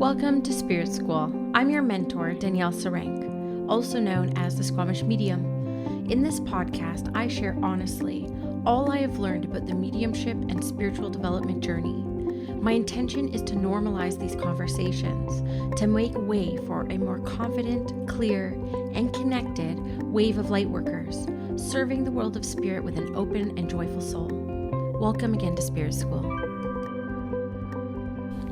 Welcome to Spirit School. I'm your mentor, Danielle, also known as the Squamish Medium. In this podcast, I share honestly all I have learned about the mediumship and spiritual development journey. My intention is to normalize these conversations, to make way for a more confident, clear, and connected wave of lightworkers, serving the world of spirit with an open and joyful soul. Welcome again to Spirit School.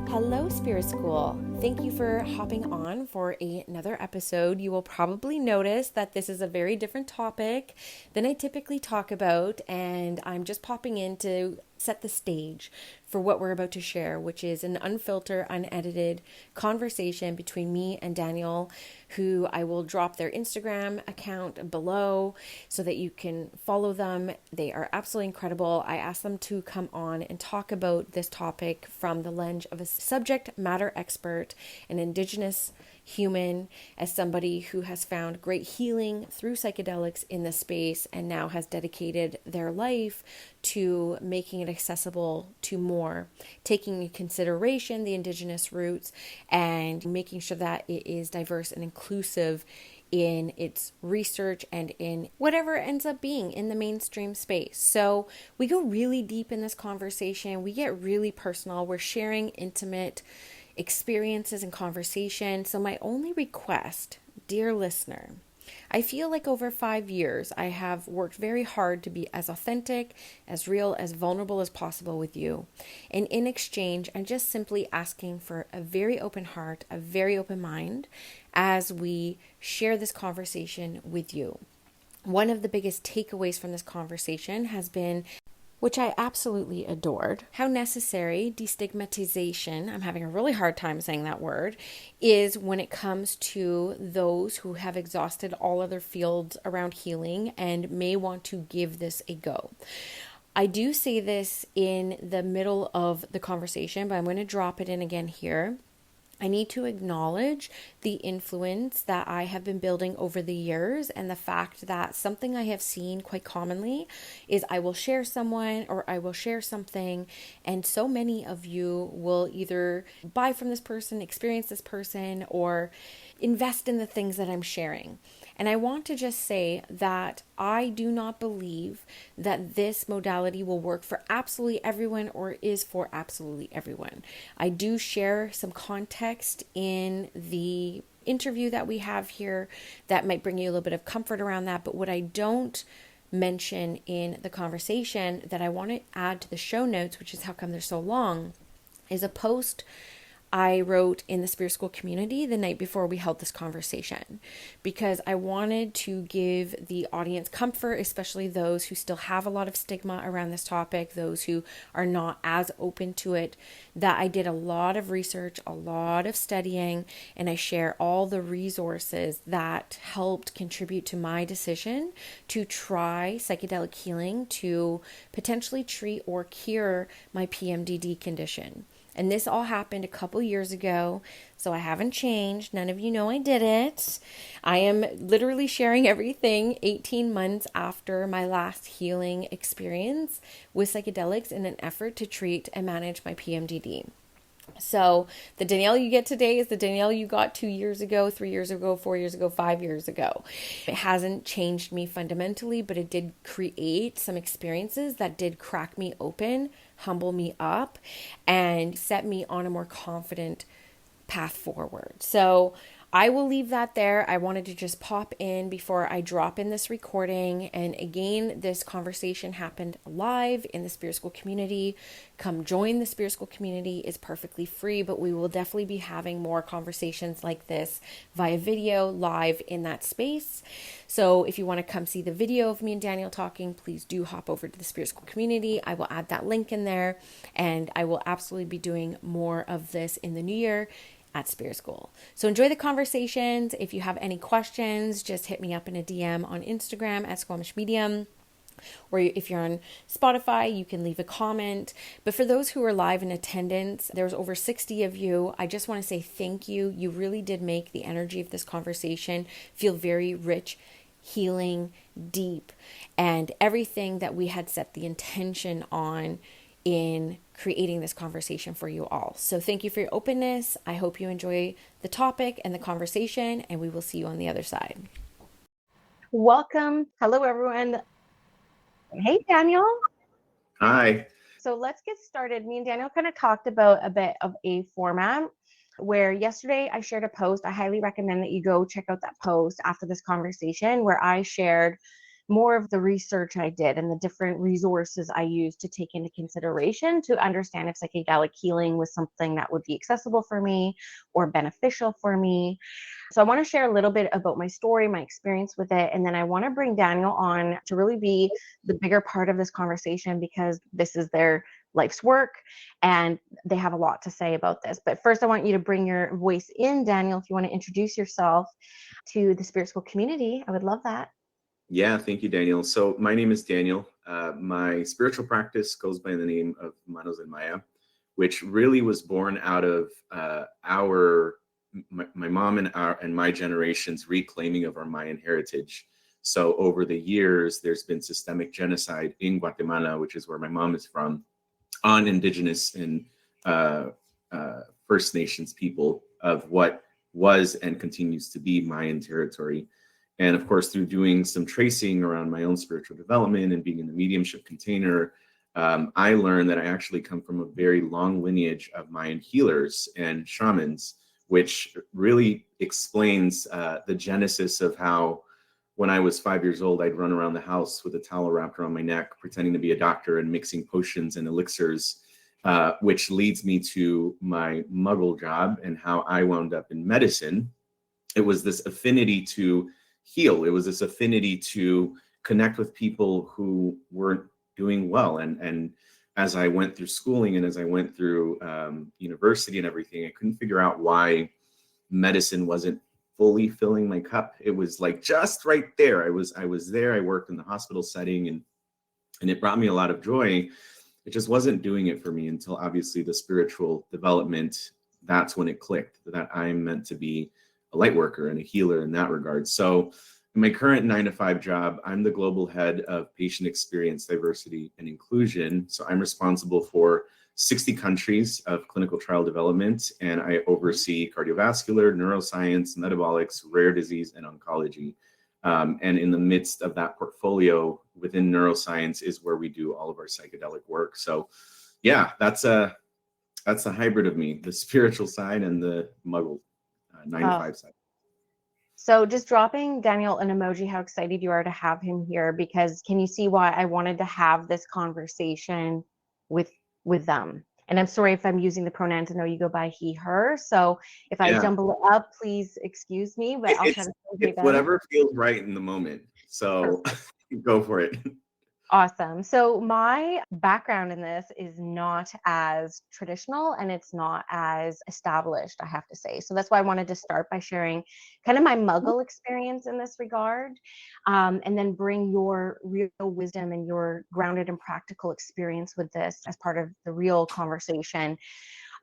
Hello, Spirit School. Thank you for hopping on for another episode. You will probably notice that this is a very different topic than I typically talk about, and I'm just popping in to set the stage for what we're about to share, which is an unfiltered, unedited conversation between me and Danielle, who I will drop their Instagram account below so that you can follow them. They are absolutely incredible. I asked them to come on and talk about this topic from the lens of a subject matter expert, an Indigenous human, as somebody who has found great healing through psychedelics in this space and now has dedicated their life to making it accessible to more, taking into consideration the Indigenous roots and making sure that it is diverse and inclusive in its research and in whatever it ends up being in the mainstream space. So we go really deep in this conversation. We get really personal. We're sharing intimate experiences and conversation. So my only request, dear listener, I feel like over 5 years, I have worked very hard to be as authentic, as real, as vulnerable as possible with you. And in exchange, I'm just simply asking for a very open heart, a very open mind as we share this conversation with you. One of the biggest takeaways from this conversation has been, which I absolutely adored, how necessary destigmatization, I'm having a really hard time saying that word, is when it comes to those who have exhausted all other fields around healing and may want to give this a go. I do say this in the middle of the conversation, but I'm going to drop it in again here. I need to acknowledge the influence that I have been building over the years, and the fact that something I have seen quite commonly is I will share someone or I will share something, and so many of you will either buy from this person, experience this person, or invest in the things that I'm sharing. And I want to just say that I do not believe that this modality will work for absolutely everyone or is for absolutely everyone. I do share some context in the interview that we have here that might bring you a little bit of comfort around that. But what I don't mention in the conversation that I want to add to the show notes, which is how come they're so long, is a post I wrote in the Spirit School community the night before we held this conversation, because I wanted to give the audience comfort, especially those who still have a lot of stigma around this topic, those who are not as open to it, that I did a lot of research, a lot of studying, and I share all the resources that helped contribute to my decision to try psychedelic healing to potentially treat or cure my PMDD condition. And this all happened a couple years ago, so I haven't changed. None of you know I did it. I am literally sharing everything 18 months after my last healing experience with psychedelics in an effort to treat and manage my PMDD. So the Danielle you get today is the Danielle you got 2 years ago, 3 years ago, 4 years ago, 5 years ago. It hasn't changed me fundamentally, but it did create some experiences that did crack me open, humble me up, and set me on a more confident path forward. So I will leave that there. I wanted to just pop in before I drop in this recording. And again, this conversation happened live in the Spirit School community. Come join the Spirit School community. It's perfectly free, but we will definitely be having more conversations like this via video live in that space. So if you want to come see the video of me and Danielle talking, please do hop over to the Spirit School community. I will add that link in there, and I will absolutely be doing more of this in the new year at Spirit School. So enjoy the conversations. If you have any questions, just hit me up in a DM on Instagram at Squamish Medium. Or if you're on Spotify, you can leave a comment. But for those who are live in attendance, there's over 60 of you. I just want to say thank you. You really did make the energy of this conversation feel very rich, healing, deep, and everything that we had set the intention on in creating this conversation for you all. So thank you for your openness. I hope you enjoy the topic and the conversation, and we will see you on the other side. Welcome. Hello, everyone. Hey, Daniel. Hi. So let's get started. Me and Daniel kind of talked about a bit of a format where yesterday I shared a post. I highly recommend that you go check out that post after this conversation, where I shared more of the research I did and the different resources I used to take into consideration to understand if psychedelic healing was something that would be accessible for me or beneficial for me. So I want to share a little bit about my story, my experience with it, and then I want to bring Daniel on to really be the bigger part of this conversation, because this is their life's work and they have a lot to say about this. But first, I want you to bring your voice in, Daniel. If you want to introduce yourself to the Spirit School community, I would love that. Yeah, thank you, Danielle. So my name is Daniel. My spiritual practice goes by the name of Manos and Maya, which really was born out of my mom and my generation's reclaiming of our Mayan heritage. So over the years, there's been systemic genocide in Guatemala, which is where my mom is from, on Indigenous and First Nations people of what was and continues to be Mayan territory. And of course, through doing some tracing around my own spiritual development and being in the mediumship container, I learned that I actually come from a very long lineage of Mayan healers and shamans, which really explains the genesis of how, when I was 5 years old, I'd run around the house with a towel wrapped around my neck, pretending to be a doctor and mixing potions and elixirs, which leads me to my muggle job and how I wound up in medicine. It was this affinity to heal. It was this affinity to connect with people who weren't doing well. And as I went through schooling and as I went through university and everything, I couldn't figure out why medicine wasn't fully filling my cup. It was like just right there. I was there. I worked in the hospital setting and it brought me a lot of joy. It just wasn't doing it for me until obviously the spiritual development. That's when it clicked that I'm meant to be a light worker and a healer in that regard. So in my current 9-to-5 job, I'm the global head of patient experience, diversity, and inclusion. So I'm responsible for 60 countries of clinical trial development, and I oversee cardiovascular, neuroscience, metabolics, rare disease, and oncology. And in the midst of that portfolio within neuroscience is where we do all of our psychedelic work. So yeah, that's a hybrid of me, the spiritual side and the muggle 9-to-5 side. So just dropping Daniel an emoji, how excited you are to have him here, because can you see why I wanted to have this conversation with them? And I'm sorry if I'm using the pronouns. I know you go by he, her. So if I jumble it up, please excuse me, but I'll try to it's whatever feels right in the moment. So go for it. Awesome. So my background in this is not as traditional and it's not as established, I have to say. So that's why I wanted to start by sharing kind of my muggle experience in this regard, and then bring your real wisdom and your grounded and practical experience with this as part of the real conversation.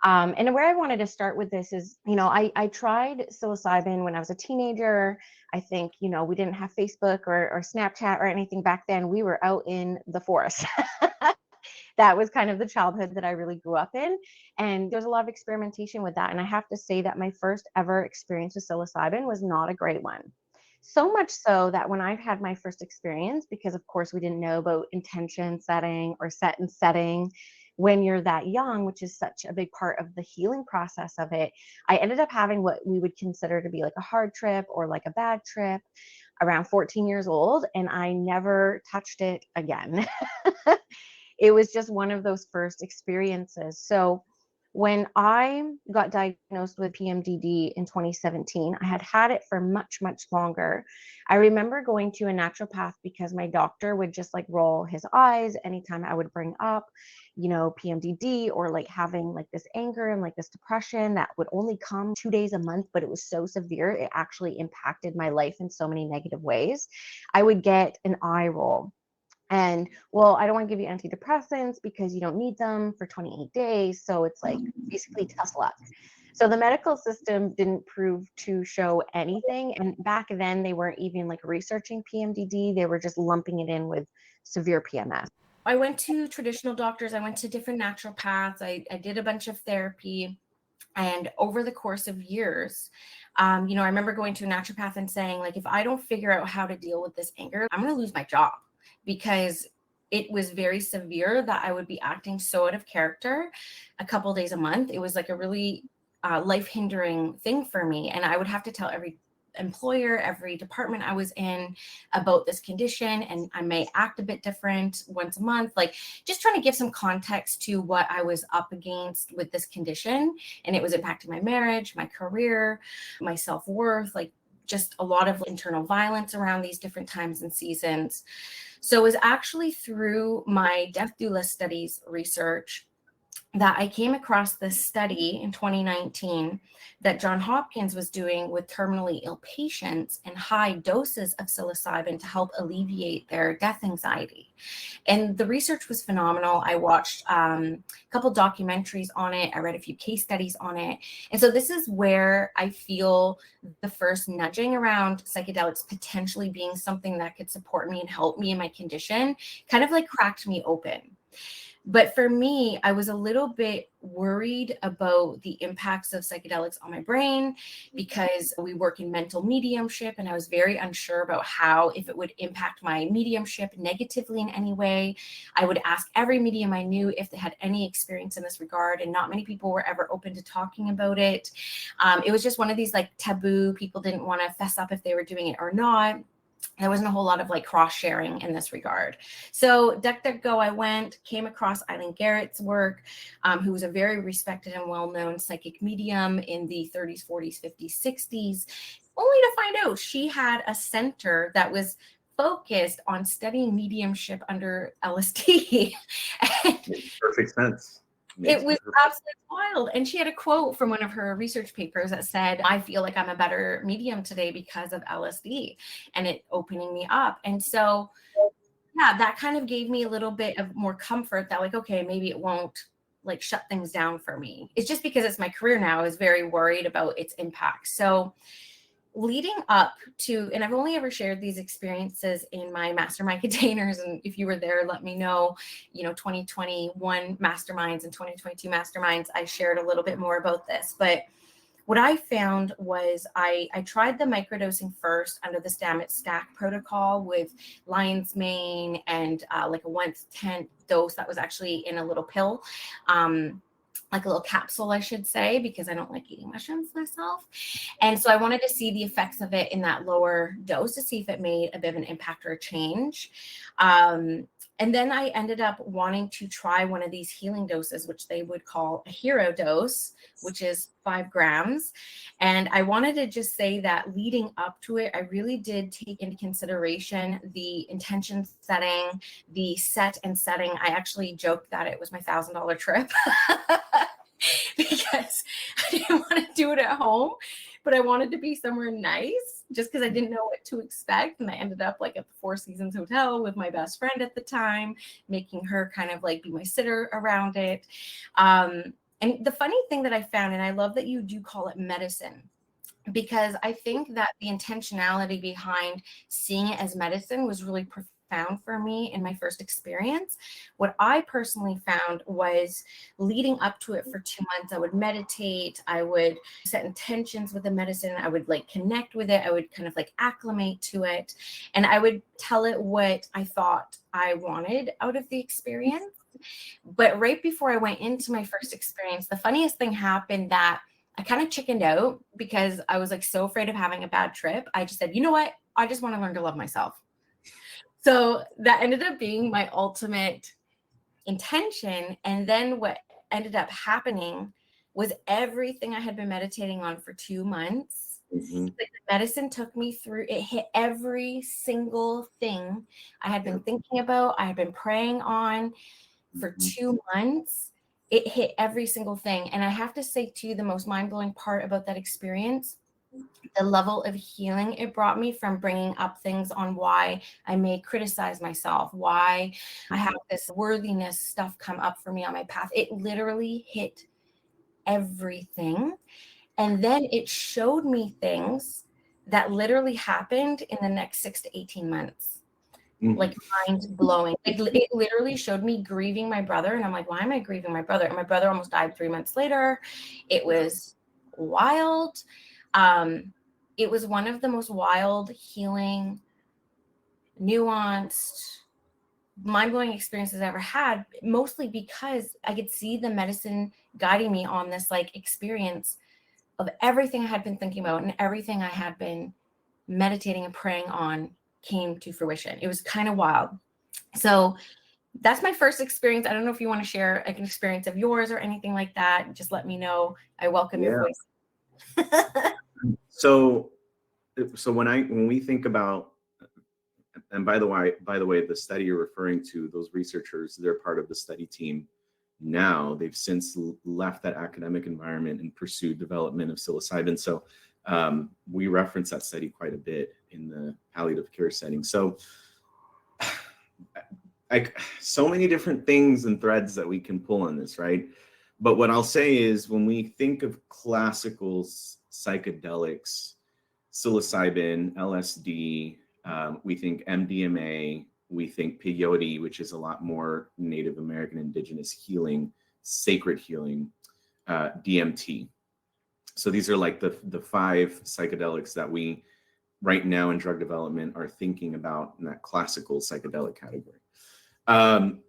And where I wanted to start with this is, I tried psilocybin when I was a teenager. I think, we didn't have Facebook or Snapchat or anything back then. We were out in the forest. That was kind of the childhood that I really grew up in. And there's a lot of experimentation with that. And I have to say that my first ever experience with psilocybin was not a great one. So much so that when I've had my first experience, because of course we didn't know about intention setting or set and setting when you're that young, which is such a big part of the healing process of it, I ended up having what we would consider to be like a hard trip or like a bad trip around 14 years old. And I never touched it again. It was just one of those first experiences. So when I got diagnosed with PMDD in 2017, I had had it for much, much longer. I remember going to a naturopath because my doctor would just like roll his eyes anytime I would bring up, PMDD or like having like this anger and like this depression that would only come 2 days a month, but it was so severe. It actually impacted my life in so many negative ways. I would get an eye roll. And well, I don't want to give you antidepressants because you don't need them for 28 days. So it's like basically tough luck. So the medical system didn't prove to show anything. And back then they weren't even like researching PMDD. They were just lumping it in with severe PMS. I went to traditional doctors. I went to different naturopaths. I did a bunch of therapy. And over the course of years, I remember going to a naturopath and saying, like, if I don't figure out how to deal with this anger, I'm going to lose my job, because it was very severe that I would be acting so out of character a couple days a month. It was like a really life-hindering thing for me. And I would have to tell every employer, every department I was in about this condition, and I may act a bit different once a month, like just trying to give some context to what I was up against with this condition. And it was impacting my marriage, my career, my self-worth, like just a lot of internal violence around these different times and seasons. So it was actually through my death doula studies research that I came across this study in 2019 that Johns Hopkins was doing with terminally ill patients and high doses of psilocybin to help alleviate their death anxiety. And the research was phenomenal. I watched a couple documentaries on it. I read a few case studies on it. And so this is where I feel the first nudging around psychedelics potentially being something that could support me and help me in my condition kind of like cracked me open. But for me, I was a little bit worried about the impacts of psychedelics on my brain, because we work in mental mediumship, and I was very unsure about how, if it would impact my mediumship negatively in any way. I would ask every medium I knew if they had any experience in this regard, and not many people were ever open to talking about it. It was just one of these like taboo, people didn't want to fess up if they were doing it or not. There wasn't a whole lot of like cross sharing in this regard. So DuckDuckGo, I went, came across Eileen Garret's work, who was a very respected and well-known psychic medium in the 30s, 40s, 50s, 60s, only to find out she had a center that was focused on studying mediumship under LSD. Makes perfect sense. It was absolutely wild. And she had a quote from one of her research papers that said, I feel like I'm a better medium today because of LSD and it opening me up. And so, yeah, that kind of gave me a little bit of more comfort that like, okay, maybe it won't like shut things down for me. It's just because it's my career now, I was very worried about its impact. So leading up to, and I've only ever shared these experiences in my mastermind containers. And if you were there, let me know, 2021 masterminds and 2022 masterminds, I shared a little bit more about this. But what I found was I tried the microdosing first under the Stamets stack protocol with lion's mane and like a 1/10 dose that was actually in a little pill. Like a little capsule, I should say, because I don't like eating mushrooms myself. And so I wanted to see the effects of it in that lower dose to see if it made a bit of an impact or a change. And then I ended up wanting to try one of these healing doses, which they would call a hero dose, which is 5 grams. And I wanted to just say that leading up to it, I really did take into consideration the intention setting, the set and setting. I actually joked that it was my $1,000 trip because I didn't want to do it at home, but I wanted to be somewhere nice just because I didn't know what to expect. And I ended up like at the Four Seasons Hotel with my best friend at the time, making her kind of like be my sitter around it. And the funny thing that I found, and I love that you do call it medicine, because I think that the intentionality behind seeing it as medicine was really profound for me in my first experience. What I personally found was leading up to it for 2 months, I would meditate, I would set intentions with the medicine, I would like connect with it, I would kind of like acclimate to it, and I would tell it what I thought I wanted out of the experience. But right before I went into my first experience, the funniest thing happened that I kind of chickened out because I was like so afraid of having a bad trip. I just said, you know what? I just want to learn to love myself. So that ended up being my ultimate intention. And then what ended up happening was everything I had been meditating on for 2 months. Mm-hmm. Like the medicine took me through, it hit every single thing I had been thinking about, I had been praying on for 2 months. It hit every single thing. And I have to say too, the most mind-blowing part about that experience, the level of healing it brought me from bringing up things on why I may criticize myself, why I have this worthiness stuff come up for me on my path. It literally hit everything. And then it showed me things that literally happened in the next 6 to 18 months. like mind blowing. Like it literally showed me grieving my brother. And I'm like, why am I grieving my brother? And my brother almost died 3 months later. It was wild. It was one of the most wild, healing, nuanced, mind-blowing experiences I ever had, mostly because I could see the medicine guiding me on this like experience of everything I had been thinking about and everything I had been meditating and praying on came to fruition. It was kind of wild. So that's my first experience. I don't know if you want to share like an experience of yours or anything like that. Just let me know. I welcome your voice. So when we think about, and by the way, the study you're referring to, those researchers, they're part of the study team now. They've since left that academic environment and pursued development of psilocybin. So we reference that study quite a bit in the palliative care setting. So so many different things and threads that we can pull on this, right? But what I'll say is when we think of classical psychedelics, psilocybin, LSD, we think MDMA, we think peyote, which is a lot more Native American indigenous healing, sacred healing, DMT. So these are like the 5 psychedelics that we right now in drug development are thinking about in that classical psychedelic category.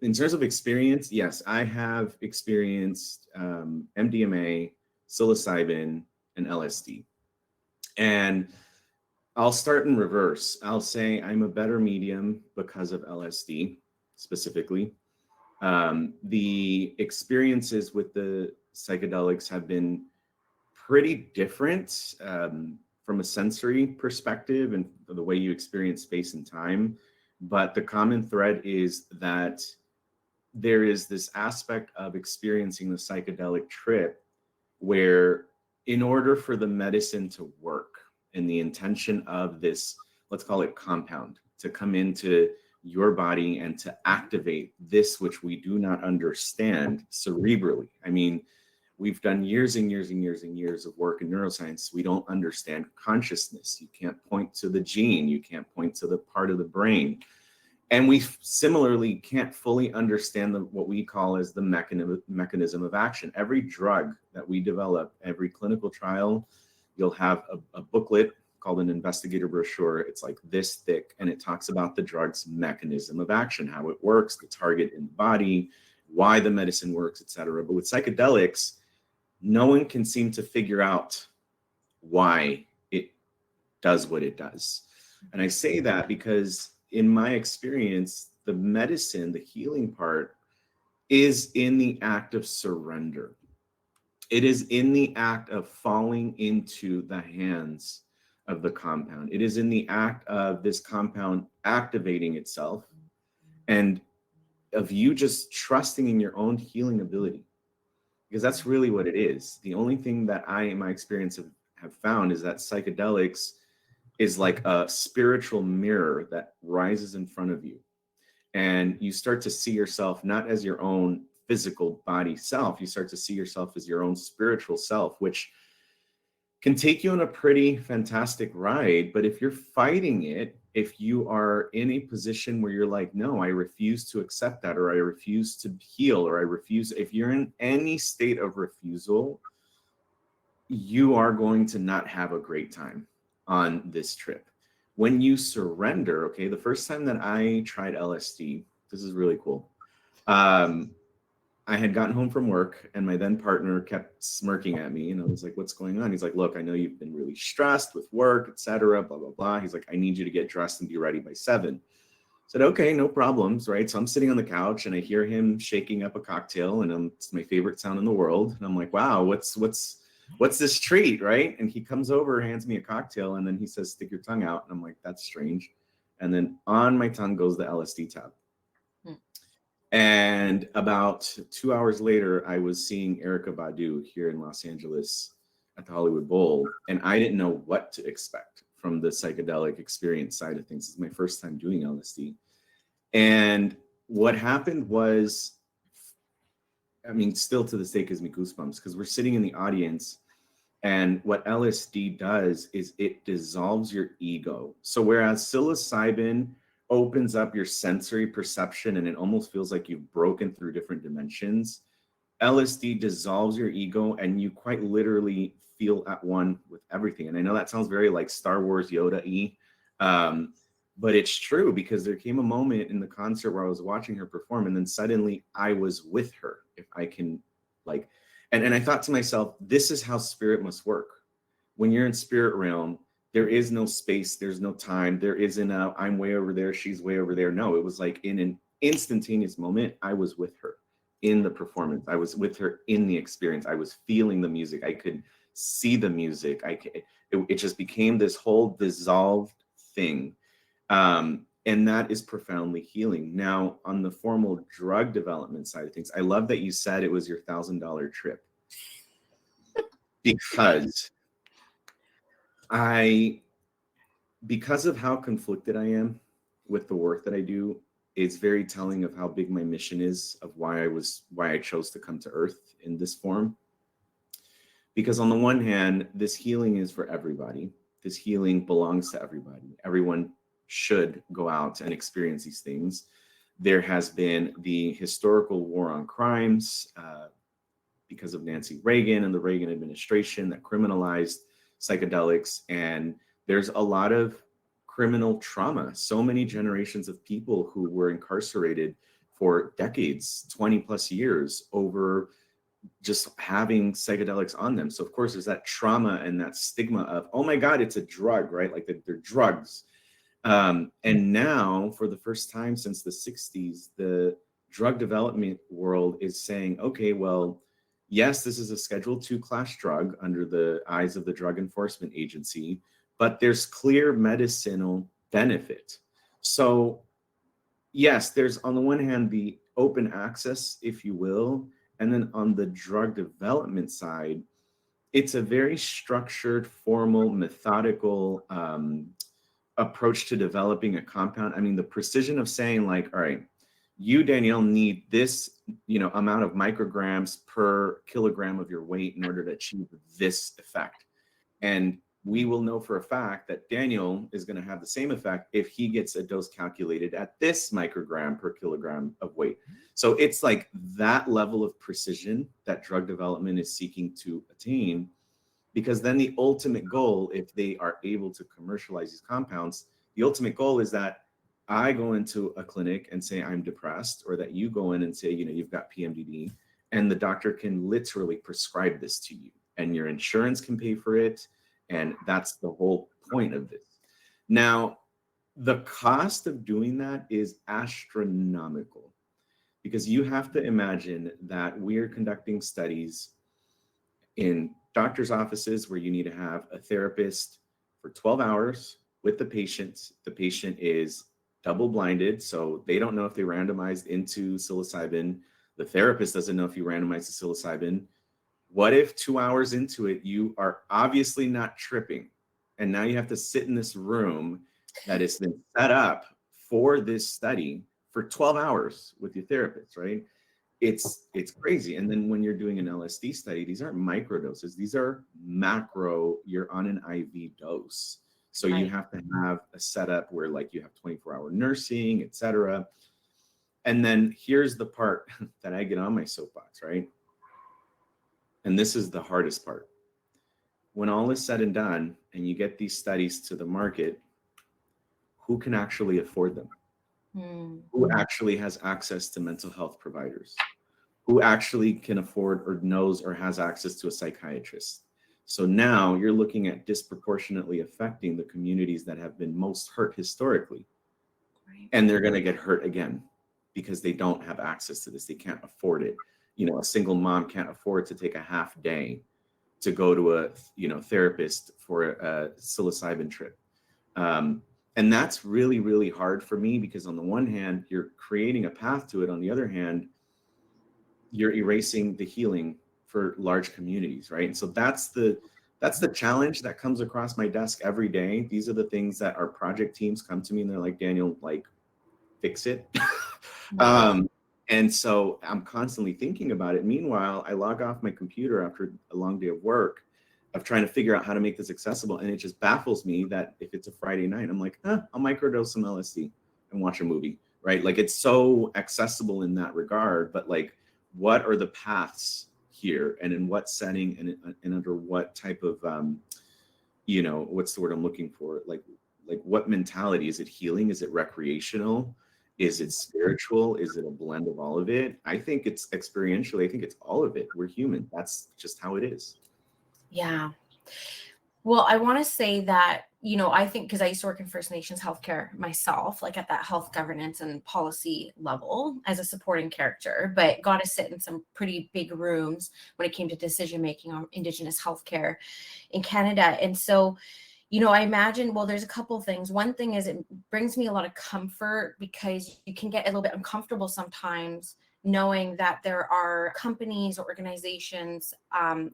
In terms of experience, yes, I have experienced MDMA, psilocybin, and LSD. And I'll start in reverse. I'll say I'm a better medium because of LSD specifically. The experiences with the psychedelics have been pretty different from a sensory perspective and the way you experience space and time. But the common thread is that there is this aspect of experiencing the psychedelic trip where in order for the medicine to work and the intention of this, let's call it compound, to come into your body and to activate this, which we do not understand cerebrally. I mean, we've done years and years and years and years of work in neuroscience. We don't understand consciousness. You can't point to the gene. You can't point to the part of the brain. And we similarly can't fully understand what we call as the mechanism of action. Every drug that we develop, every clinical trial, you'll have a booklet called an investigator brochure. It's like this thick, and it talks about the drug's mechanism of action, how it works, the target in the body, why the medicine works, etc. But with psychedelics, no one can seem to figure out why it does what it does. And I say that because in my experience, the medicine, the healing part, is in the act of surrender. It is in the act of falling into the hands of the compound. It is in the act of this compound activating itself and of you just trusting in your own healing ability. Because that's really what it is. The only thing that I, in my experience, have found is that psychedelics is like a spiritual mirror that rises in front of you. And you start to see yourself not as your own physical body self, you start to see yourself as your own spiritual self, which can take you on a pretty fantastic ride. But if you're fighting it, if you are in a position where you're like, no, I refuse to accept that, or I refuse to heal, or I refuse, if you're in any state of refusal, you are going to not have a great time on this trip. When you surrender, okay, the first time that I tried LSD, this is really cool. I had gotten home from work and my then partner kept smirking at me and I was like, what's going on? He's like, look, I know you've been really stressed with work, etc., blah, blah, blah. He's like, I need you to get dressed and be ready by 7. I said, okay, no problems, right? So I'm sitting on the couch and I hear him shaking up a cocktail and it's my favorite sound in the world. And I'm like, wow, what's this treat, right? And he comes over, hands me a cocktail, and then he says, stick your tongue out. And I'm like, that's strange. And then on my tongue goes the LSD tab. And about 2 hours later, I was seeing Erykah Badu here in Los Angeles at the Hollywood Bowl. And I didn't know what to expect from the psychedelic experience side of things. It's my first time doing LSD. And what happened was, I mean, still to this day gives me goosebumps because we're sitting in the audience and what LSD does is it dissolves your ego. So whereas psilocybin opens up your sensory perception, and it almost feels like you've broken through different dimensions. LSD dissolves your ego, and you quite literally feel at one with everything. And I know that sounds very like Star Wars Yoda-y, but it's true, because there came a moment in the concert where I was watching her perform, and then suddenly I was with her. If I can, like, and I thought to myself, this is how spirit must work. When you're in spirit realm, there is no space, there's no time, there isn't a I'm way over there, she's way over there. No, it was like in an instantaneous moment, I was with her in the performance. I was with her in the experience. I was feeling the music. I could see the music. It just became this whole dissolved thing. And that is profoundly healing. Now, on the formal drug development side of things, I love that you said it was your $1,000 trip, because because of how conflicted I am with the work that I do, it's very telling of how big my mission is, of why I chose to come to Earth in this form. Because on the one hand, this healing is for everybody. This healing belongs to everybody. Everyone should go out and experience these things. There has been the historical war on crimes because of Nancy Reagan and the Reagan administration that criminalized psychedelics. And there's a lot of criminal trauma. So many generations of people who were incarcerated for decades, 20 plus years, over just having psychedelics on them. So of course there's that trauma and that stigma of, oh my God, it's a drug, right? Like they're drugs. And now, for the first time since the 60s, the drug development world is saying, okay, well, yes, this is a Schedule II class drug under the eyes of the Drug Enforcement Agency, but there's clear medicinal benefit. So yes, there's on the one hand the open access, if you will, and then on the drug development side, it's a very structured, formal, methodical approach to developing a compound. I mean, the precision of saying like, all right, you, Danielle, need this, amount of micrograms per kilogram of your weight in order to achieve this effect. And we will know for a fact that Daniel is going to have the same effect if he gets a dose calculated at this microgram per kilogram of weight. So it's like that level of precision that drug development is seeking to attain, because then the ultimate goal, if they are able to commercialize these compounds, the ultimate goal is that I go into a clinic and say I'm depressed, or that you go in and say, you've got PMDD, and the doctor can literally prescribe this to you, and your insurance can pay for it. And that's the whole point of this. Now, the cost of doing that is astronomical, because you have to imagine that we're conducting studies in doctor's offices where you need to have a therapist for 12 hours with the patient. The patient is double blinded, so they don't know if they randomized into psilocybin. The therapist doesn't know if you randomized to psilocybin. What if 2 hours into it, you are obviously not tripping, and now you have to sit in this room that has been set up for this study for 12 hours with your therapist, right? It's crazy. And then when you're doing an LSD study, these aren't micro doses. These are macro, you're on an IV dose. So right. You have to have a setup where like you have 24-hour nursing, et cetera. And then here's the part that I get on my soapbox, right? And this is the hardest part. When all is said and done, and you get these studies to the market, who can actually afford them? Who actually has access to mental health providers? Who actually can afford or knows or has access to a psychiatrist? So now you're looking at disproportionately affecting the communities that have been most hurt historically. Right. And they're going to get hurt again because they don't have access to this. They can't afford it. A single mom can't afford to take a half day to go to a, therapist for a psilocybin trip. And that's really, really hard for me, because on the one hand, you're creating a path to it. On the other hand, you're erasing the healing for large communities, right? And so that's the challenge that comes across my desk every day. These are the things that our project teams come to me and they're like, Daniel, like, fix it. And so I'm constantly thinking about it. Meanwhile, I log off my computer after a long day of work of trying to figure out how to make this accessible. And it just baffles me that if it's a Friday night, I'm like, I'll microdose some LSD. and watch a movie, right? Like it's so accessible in that regard, but like, what are the paths here, and in what setting, and under what type of, you know, what's the word I'm looking for? Like what mentality? Is it healing? Is it recreational? Is it spiritual? Is it a blend of all of it? I think it's experientially. I think it's all of it. We're human. That's just how it is. Yeah. Well, I want to say that, you know, I think because I used to work in First Nations healthcare myself, like at that health governance and policy level as a supporting character, but got to sit in some pretty big rooms when it came to decision making on Indigenous healthcare in Canada. And so, you know, I imagine, well, there's a couple of things. One thing is it brings me a lot of comfort because you can get a little bit uncomfortable sometimes knowing that there are companies or organizations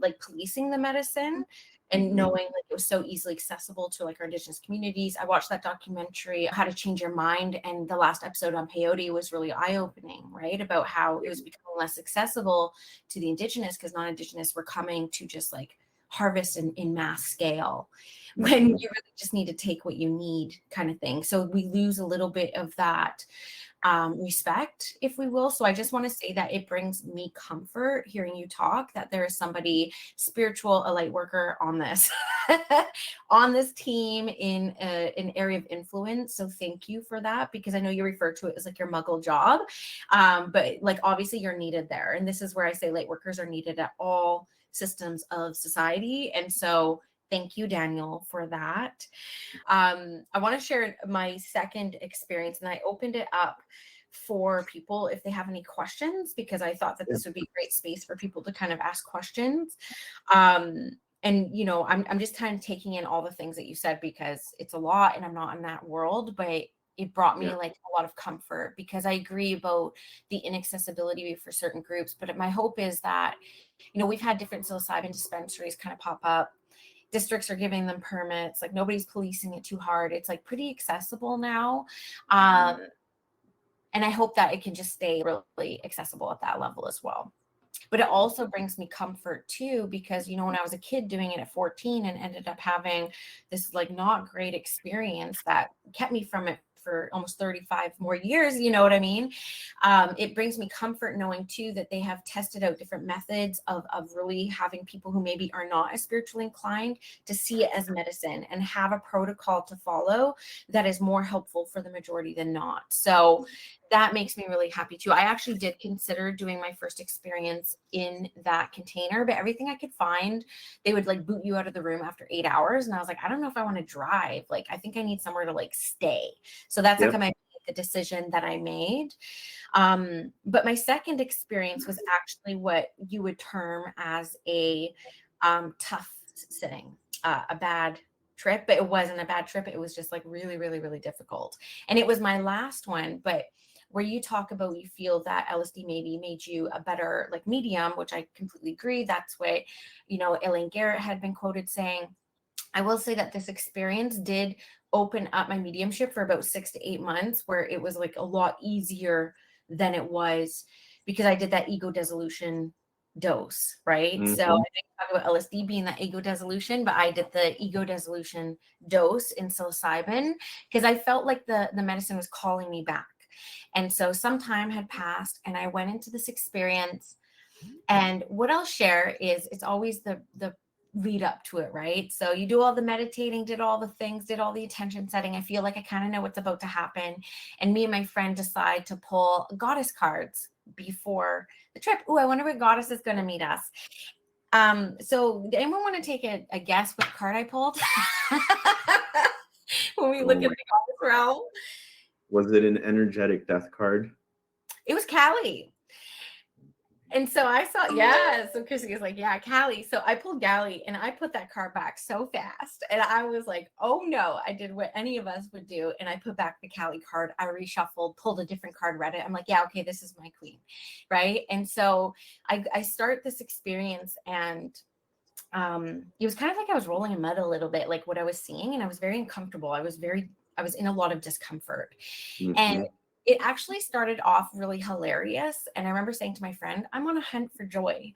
like policing the medicine, and knowing like it was so easily accessible to like our Indigenous communities. I watched that documentary, How to Change Your Mind, and the last episode on peyote was really eye-opening, right? About how it was becoming less accessible to the Indigenous because non-Indigenous were coming to just like harvest in mass scale when you really just need to take what you need kind of thing. So we lose a little bit of that respect, if we will. So I just want to say that it brings me comfort hearing you talk, that there is somebody spiritual, a light worker on this, on this team in an area of influence. So thank you for that, because I know you refer to it as like your muggle job, but like obviously you're needed there. And this is where I say light workers are needed at all systems of society. And so thank you, Danielle, for that. I want to share my second experience, and I opened it up for people if they have any questions, because I thought that this would be a great space for people to kind of ask questions. And, you know, I'm just kind of taking in all the things that you said, because it's a lot and I'm not in that world, but it brought me like a lot of comfort, because I agree about the inaccessibility for certain groups. But my hope is that, you know, we've had different psilocybin dispensaries kind of pop up. Districts are giving them permits, like nobody's policing it too hard. It's like pretty accessible now. And I hope that it can just stay really accessible at that level as well. But it also brings me comfort too, because, you know, when I was a kid doing it at 14 and ended up having this like not great experience that kept me from it for almost 35 more years, you know what I mean? It brings me comfort knowing too that they have tested out different methods of really having people who maybe are not as spiritually inclined to see it as medicine and have a protocol to follow that is more helpful for the majority than not. So that makes me really happy too. I actually did consider doing my first experience in that container, but everything I could find, they would like boot you out of the room after 8 hours. And I was like, I don't know if I want to drive. Like, I think I need somewhere to like stay. So that's like the decision that I made. But my second experience was actually what you would term as a tough sitting, a bad trip, but it wasn't a bad trip. It was just like really, really, really difficult. And it was my last one, but where you talk about you feel that LSD maybe made you a better like medium, which I completely agree. That's what, you know, Eileen Garret had been quoted saying. I will say that this experience did open up my mediumship for about 6 to 8 months, where it was like a lot easier than it was because I did that ego dissolution dose, right? So I didn't talk about LSD being that ego dissolution, but I did the ego dissolution dose in psilocybin because I felt like the medicine was calling me back. And so some time had passed and I went into this experience. And what I'll share is it's always the lead up to it, right? So you do all the meditating, did all the things, did all the attention setting. I feel like I kind of know what's about to happen. And me and my friend decide to pull goddess cards before the trip. Oh, I wonder what goddess is going to meet us. So did anyone want to take a guess what card I pulled? When we look at the goddess realm. Was it an energetic death card? It was Callie. And so I saw, so Chrissy was like, yeah, Callie. So I pulled Callie and I put that card back so fast. And I was like, oh no, I did what any of us would do. And I put back the Callie card. I reshuffled, pulled a different card, read it. I'm like, yeah, okay, this is my queen. Right. And so I start this experience and it was kind of like I was rolling in mud a little bit, like what I was seeing. And I was very uncomfortable. I was in a lot of discomfort. And it actually started off really hilarious. And I remember saying to my friend, I'm on a hunt for joy.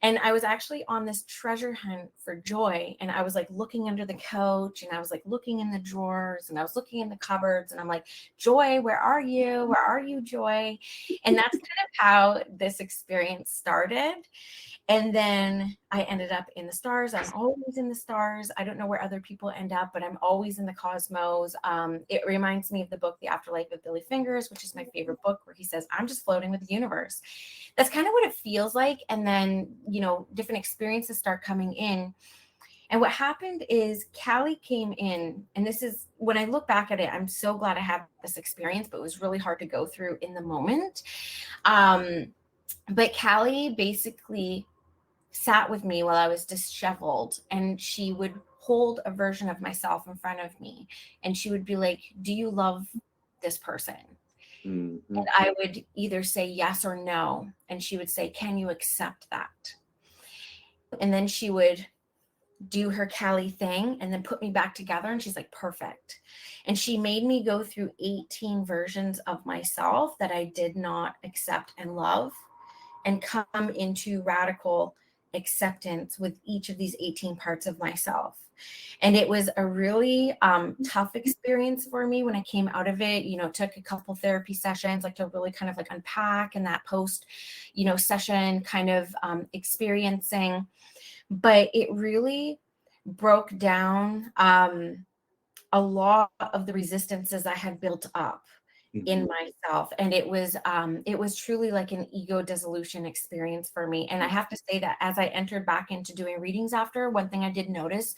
And I was actually on this treasure hunt for joy. And I was like looking under the couch, and I was like looking in the drawers, and I was looking in the cupboards, and I'm like, Joy, where are you? Where are you, Joy? And that's kind of how this experience started. And then I ended up in the stars. I'm always in the stars. I don't know where other people end up, but I'm always in the cosmos. It reminds me of the book, The Afterlife of Billy Fingers, which is my favorite book, where he says, I'm just floating with the universe. That's kind of what it feels like. And then, different experiences start coming in. And what happened is Callie came in, and this is, when I look back at it, I'm so glad I had this experience, but it was really hard to go through in the moment. But Callie basically sat with me while I was disheveled, and she would hold a version of myself in front of me, and she would be like, do you love this person? Mm-hmm. And I would either say yes or no, and she would say, can you accept that? And then she would do her Callie thing and then put me back together, and she's like, perfect. And she made me go through 18 versions of myself that I did not accept and love, and come into radical acceptance with each of these 18 parts of myself. And it was a really tough experience for me when I came out of it. It took a couple therapy sessions, like, to really kind of like unpack, and that post, session kind of experiencing. But it really broke down a lot of the resistances I had built up in myself. And it was truly like an ego dissolution experience for me. And I have to say that as I entered back into doing readings after, one thing I did notice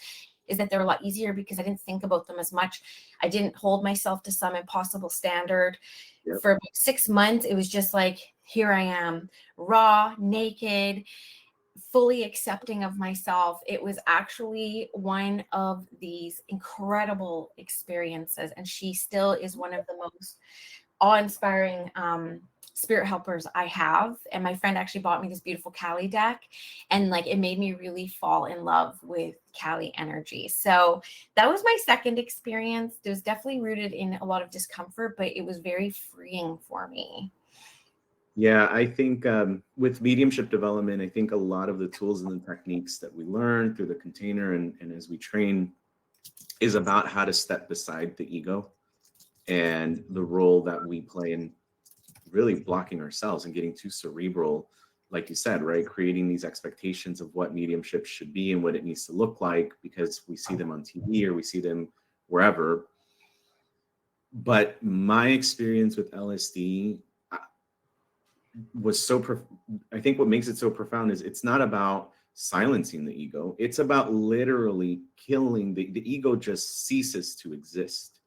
is that they're a lot easier because I didn't think about them as much. I didn't hold myself to some impossible standard. Yep. For 6 months, it was just like, here I am, raw, naked, fully accepting of myself. It was actually one of these incredible experiences. And she still is one of the most awe-inspiring spirit helpers I have. And my friend actually bought me this beautiful Callie deck, and like, it made me really fall in love with Callie energy. So that was my second experience. It was definitely rooted in a lot of discomfort, but it was very freeing for me. Yeah, I think with mediumship development, I think a lot of the tools and the techniques that we learn through the container and as we train is about how to step beside the ego and the role that we play in really blocking ourselves and getting too cerebral, like you said, right? Creating these expectations of what mediumship should be and what it needs to look like because we see them on TV or we see them wherever. But my experience with LSD was I think what makes it so profound is it's not about silencing the ego. It's about literally killing the ego. Just ceases to exist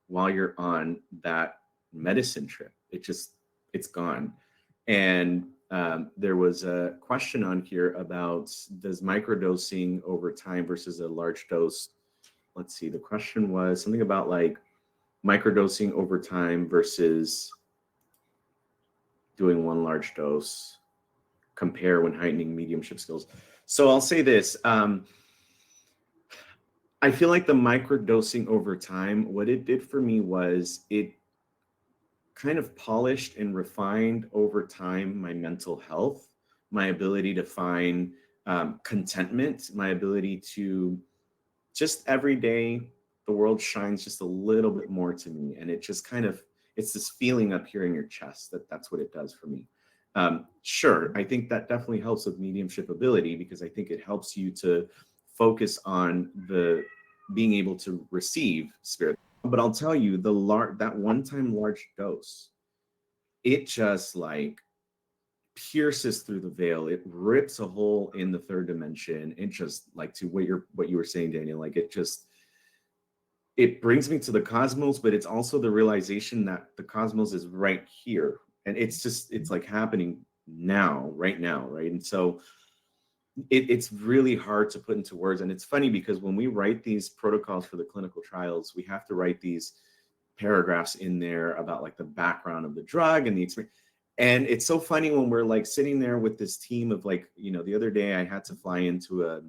while you're on that medicine trip. It's gone. And there was a question on here about, does microdosing over time versus a large dose? Let's see. The question was something about like microdosing over time versus doing one large dose, compare when heightening mediumship skills. So I'll say this. I feel like the microdosing over time, what it did for me was it kind of polished and refined over time my mental health, my ability to find contentment, my ability to just every day, the world shines just a little bit more to me. And it just kind of, it's this feeling up here in your chest that's what it does for me. Sure, I think that definitely helps with mediumship ability because I think it helps you to focus on the being able to receive spirit. But I'll tell you, that one-time large dose, it just like pierces through the veil. It rips a hole in the third dimension. It just like to what you were saying, Danielle, like it brings me to the cosmos, but it's also the realization that the cosmos is right here. And it's like happening now, right now, right? And so it's really hard to put into words. And it's funny because when we write these protocols for the clinical trials, we have to write these paragraphs in there about like the background of the drug and the experience. And it's so funny when we're like sitting there with this team of like, the other day I had to fly into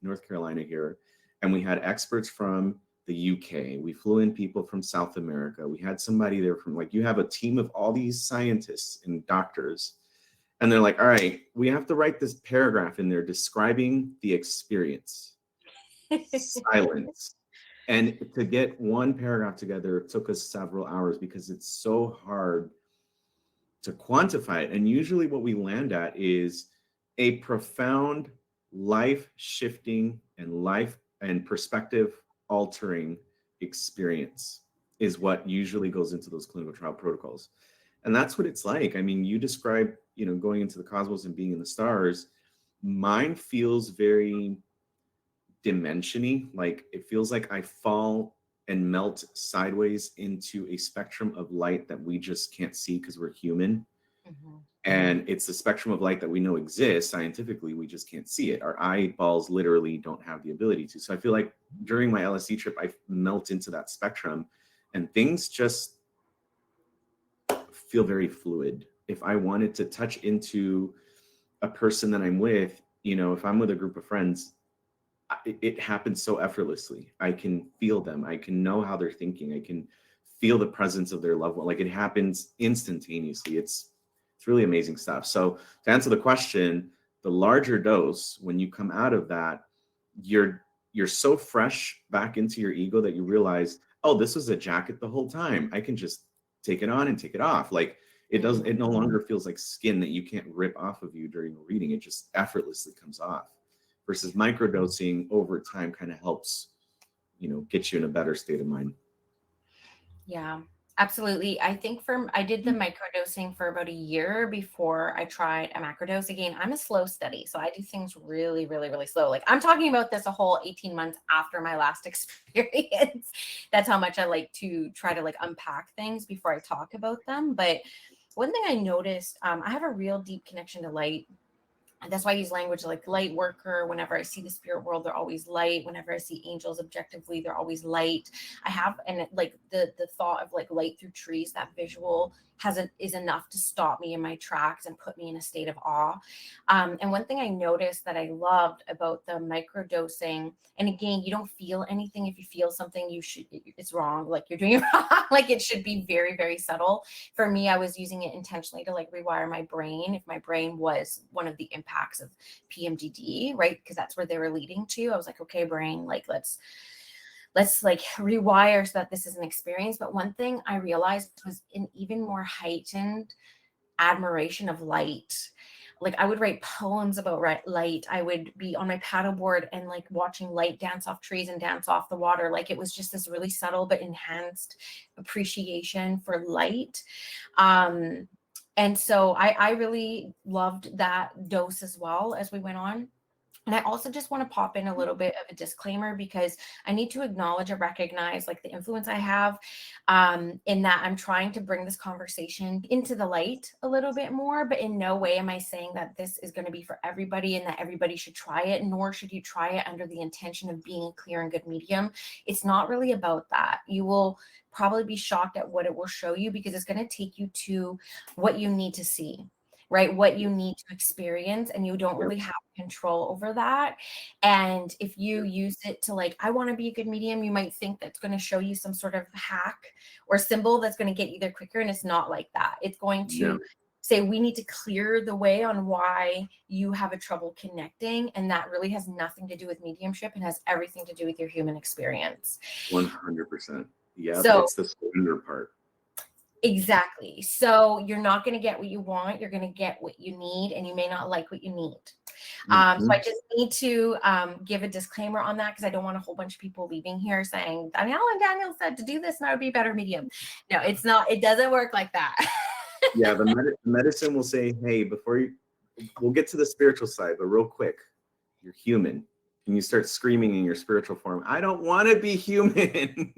North Carolina here, and we had experts from the UK. We flew in people from South America. We had somebody there from, like, you have a team of all these scientists and doctors, and they're like, all right, we have to write this paragraph in there describing the experience. Silence. And to get one paragraph together, it took us several hours because it's so hard to quantify it. And usually what we land at is a profound, life-shifting and perspective altering experience is what usually goes into those clinical trial protocols. And that's what it's like. I mean, you describe, going into the cosmos and being in the stars. Mine feels very dimensiony. Like, it feels like I fall and melt sideways into a spectrum of light that we just can't see because we're human. Mm-hmm. And it's the spectrum of light that we know exists scientifically. We just can't see it. Our eyeballs literally don't have the ability to. So I feel like during my LSD trip, I melt into that spectrum and things just feel very fluid. If I wanted to touch into a person that I'm with, if I'm with a group of friends, it happens so effortlessly. I can feel them. I can know how they're thinking. I can feel the presence of their loved one. Like, it happens instantaneously. It's really amazing stuff. So to answer the question, the larger dose, when you come out of that, you're so fresh back into your ego that you realize, oh, this was a jacket the whole time. I can just take it on and take it off. Like, it no longer feels like skin that you can't rip off of you during a reading. It just effortlessly comes off. Versus microdosing over time kind of helps, get you in a better state of mind. Yeah, absolutely. I think I did the microdosing for about a year before I tried a macrodose. Again, I'm a slow study, so I do things really, really, really slow. Like, I'm talking about this a whole 18 months after my last experience. That's how much I like to try to unpack things before I talk about them. But one thing I noticed, I have a real deep connection to light. And that's why I use language like light worker. Whenever I see the spirit world, they're always light. Whenever I see angels objectively, they're always light. I have, and the thought of light through trees, that visual is enough to stop me in my tracks and put me in a state of awe. And one thing I noticed that I loved about the microdosing, and again, you don't feel anything. If you feel something, it's wrong. Like, you're doing it wrong. Like, it should be very, very subtle. For me, I was using it intentionally to rewire my brain. If my brain was one of the impacts of PMDD, right? Because that's where they were leading to. I was like, okay, brain, let's rewire so that this is an experience. But one thing I realized was an even more heightened admiration of light. I would write poems about light. I would be on my paddleboard and watching light dance off trees and dance off the water. It was just this really subtle but enhanced appreciation for light. And so I really loved that dose as well as we went on. And I also just want to pop in a little bit of a disclaimer, because I need to acknowledge and recognize the influence I have in that I'm trying to bring this conversation into the light a little bit more, but in no way am I saying that this is going to be for everybody and that everybody should try it, nor should you try it under the intention of being a clear and good medium. It's not really about that. You will probably be shocked at what it will show you, because it's going to take you to what you need to see. Right? What you need to experience, and you don't really have control over that. And if you use it to I want to be a good medium, you might think that's going to show you some sort of hack or symbol that's going to get you there quicker. And it's not like that. It's going to say, we need to clear the way on why you have a trouble connecting. And that really has nothing to do with mediumship and has everything to do with your human experience. 100%. Yeah, so, that's the surrender part. Exactly. So you're not going to get what you want. You're going to get what you need, and you may not like what you need. So I just need to give a disclaimer on that, because I don't want a whole bunch of people leaving here saying, Danielle said to do this and I would be a better medium. No, it's not. It doesn't work like that. Yeah, the medicine will say, hey, we'll get to the spiritual side, but real quick, you're human. And you start screaming in your spiritual form, I don't want to be human.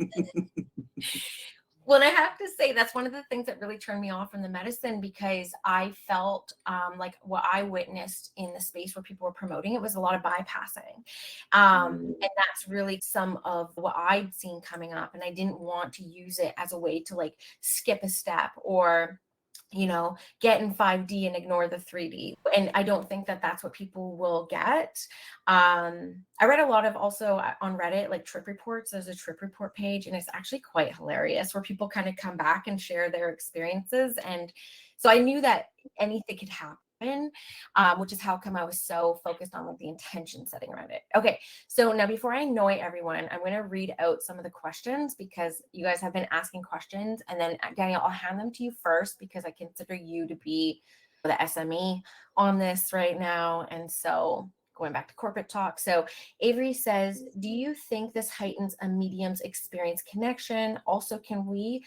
Well, I have to say, that's one of the things that really turned me off from the medicine, because I felt what I witnessed in the space where people were promoting it was a lot of bypassing. And that's really some of what I'd seen coming up. And I didn't want to use it as a way to skip a step or get in 5D and ignore the 3D. And I don't think that that's what people will get. I read a lot of also on Reddit, like trip reports. There's a trip report page, and it's actually quite hilarious where people kind of come back and share their experiences. And so I knew that anything could happen. Which is how come I was so focused on like the intention setting around it. Okay, so now before I annoy everyone, I'm going to read out some of the questions because you guys have been asking questions, and then Danielle, I'll hand them to you first because I consider you to be the SME on this right now. And so going back to corporate talk. So Avery says, do you think this heightens a medium's experience connection? Also, can we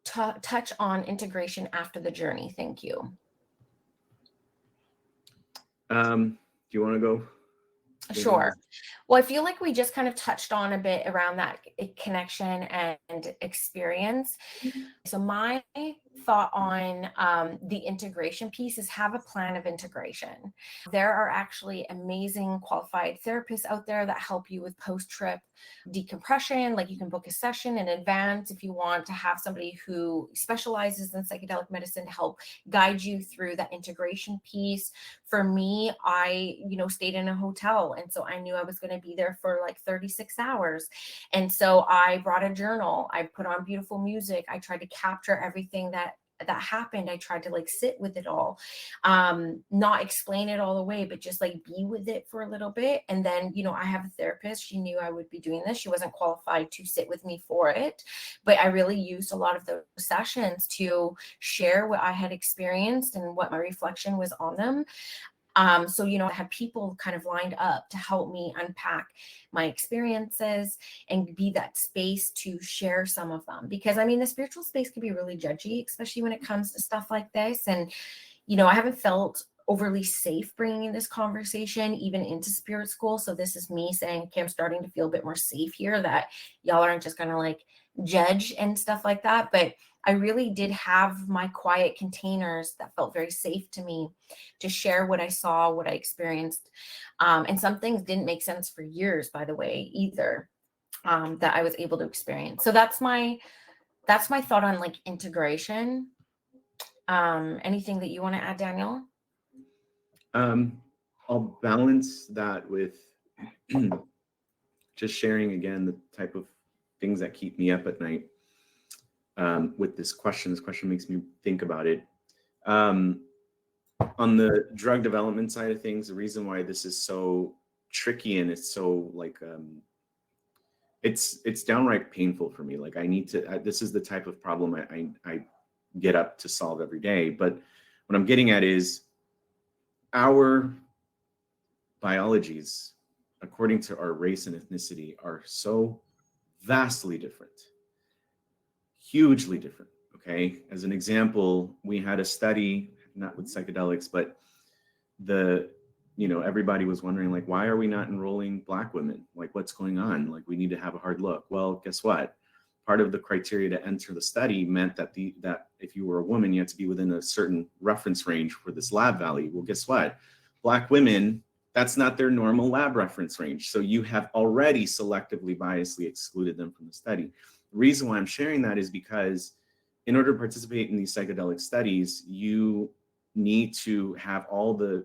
touch on integration after the journey? Thank you. Do you want to go? Sure. Well, I feel like we just kind of touched on a bit around that connection and experience. So my thought on the integration piece is have a plan of integration. There are actually amazing qualified therapists out there that help you with post-trip decompression. Like you can book a session in advance if you want to have somebody who specializes in psychedelic medicine to help guide you through that integration piece. For me, I, stayed in a hotel. And so I knew I was going to be there for like 36 hours. And so I brought a journal. I put on beautiful music. I tried to capture everything that happened. I tried to like sit with it all, not explain it all the way, but just like be with it for a little bit. And then, I have a therapist. She knew I would be doing this. She wasn't qualified to sit with me for it, but I really used a lot of those sessions to share what I had experienced and what my reflection was on them. So, I had people kind of lined up to help me unpack my experiences and be that space to share some of them. Because the spiritual space can be really judgy, especially when it comes to stuff like this. And, I haven't felt overly safe bringing this conversation even into spirit school. So this is me saying, okay, I'm starting to feel a bit more safe here, that y'all aren't just going to like judge and stuff like that. But I really did have my quiet containers that felt very safe to me to share what I saw, what I experienced. And some things didn't make sense for years, by the way, either, that I was able to experience. So that's my thought on like integration. Anything that you want to add, Danielle? I'll balance that with just sharing again the type of things that keep me up at night. With this question makes me think about it. On the drug development side of things, the reason why this is so tricky and it's so like it's downright painful for me. Like I need to. This is the type of problem I get up to solve every day. But what I'm getting at is our biologies, according to our race and ethnicity, are so vastly different. Hugely different. Okay. As an example, we had a study, not with psychedelics, but everybody was wondering, like, why are we not enrolling Black women? Like, what's going on? Like, we need to have a hard look. Well, guess what? Part of the criteria to enter the study meant that if you were a woman, you had to be within a certain reference range for this lab value. Well, guess what? Black women, that's not their normal lab reference range. So you have already selectively, biasly excluded them from the study. The reason why I'm sharing that is because in order to participate in these psychedelic studies, you need to have all the,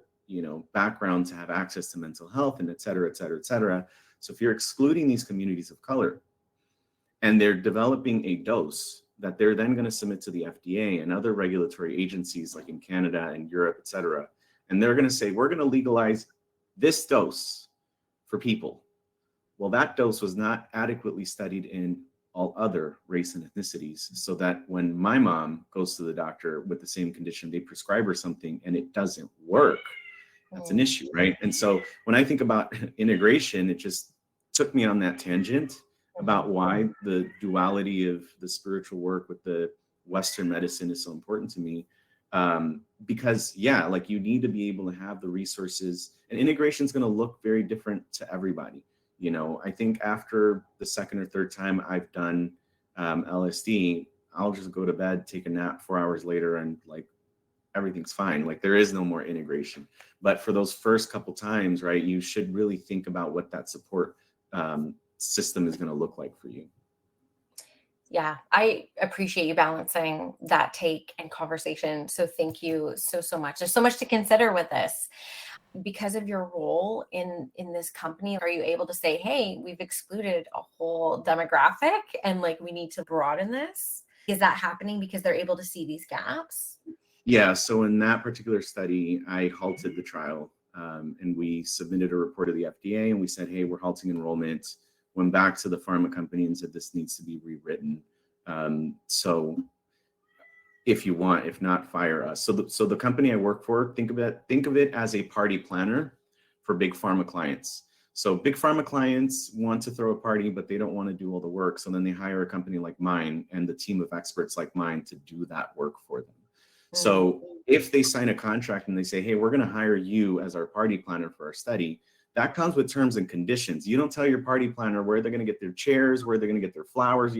background to have access to mental health and et cetera, et cetera, et cetera. So if you're excluding these communities of color and they're developing a dose that they're then going to submit to the FDA and other regulatory agencies like in Canada and Europe, et cetera, and they're going to say, we're going to legalize this dose for people. Well, that dose was not adequately studied in all other race and ethnicities, so that when my mom goes to the doctor with the same condition, they prescribe her something and it doesn't work. That's an issue, right? And so when I think about integration, it just took me on that tangent about why the duality of the spiritual work with the Western medicine is so important to me. Because like you need to be able to have the resources, and integration is going to look very different to everybody. I think after the second or third time I've done LSD, I'll just go to bed, take a nap 4 hours later, and like everything's fine. Like there is no more integration. But for those first couple times, right, you should really think about what that support system is going to look like for you. Yeah, I appreciate you balancing that take and conversation. So thank you so much. There's so much to consider with this. Because of your role in this company, are you able to say, hey, we've excluded a whole demographic and like we need to broaden this? Is that happening because they're able to see these gaps? Yeah, so in that particular study, I halted the trial, and we submitted a report to the FDA, and we said, hey, we're halting enrollment. Went back to the pharma company and said this needs to be rewritten. So if you want, if not, fire us. So the company I work for, think of it as a party planner for big pharma clients. So big pharma clients want to throw a party, but they don't want to do all the work. So then they hire a company like mine and the team of experts like mine to do that work for them. So if they sign a contract and they say, hey, we're going to hire you as our party planner for our study, that comes with terms and conditions. You don't tell your party planner where they're going to get their chairs, where they're going to get their flowers.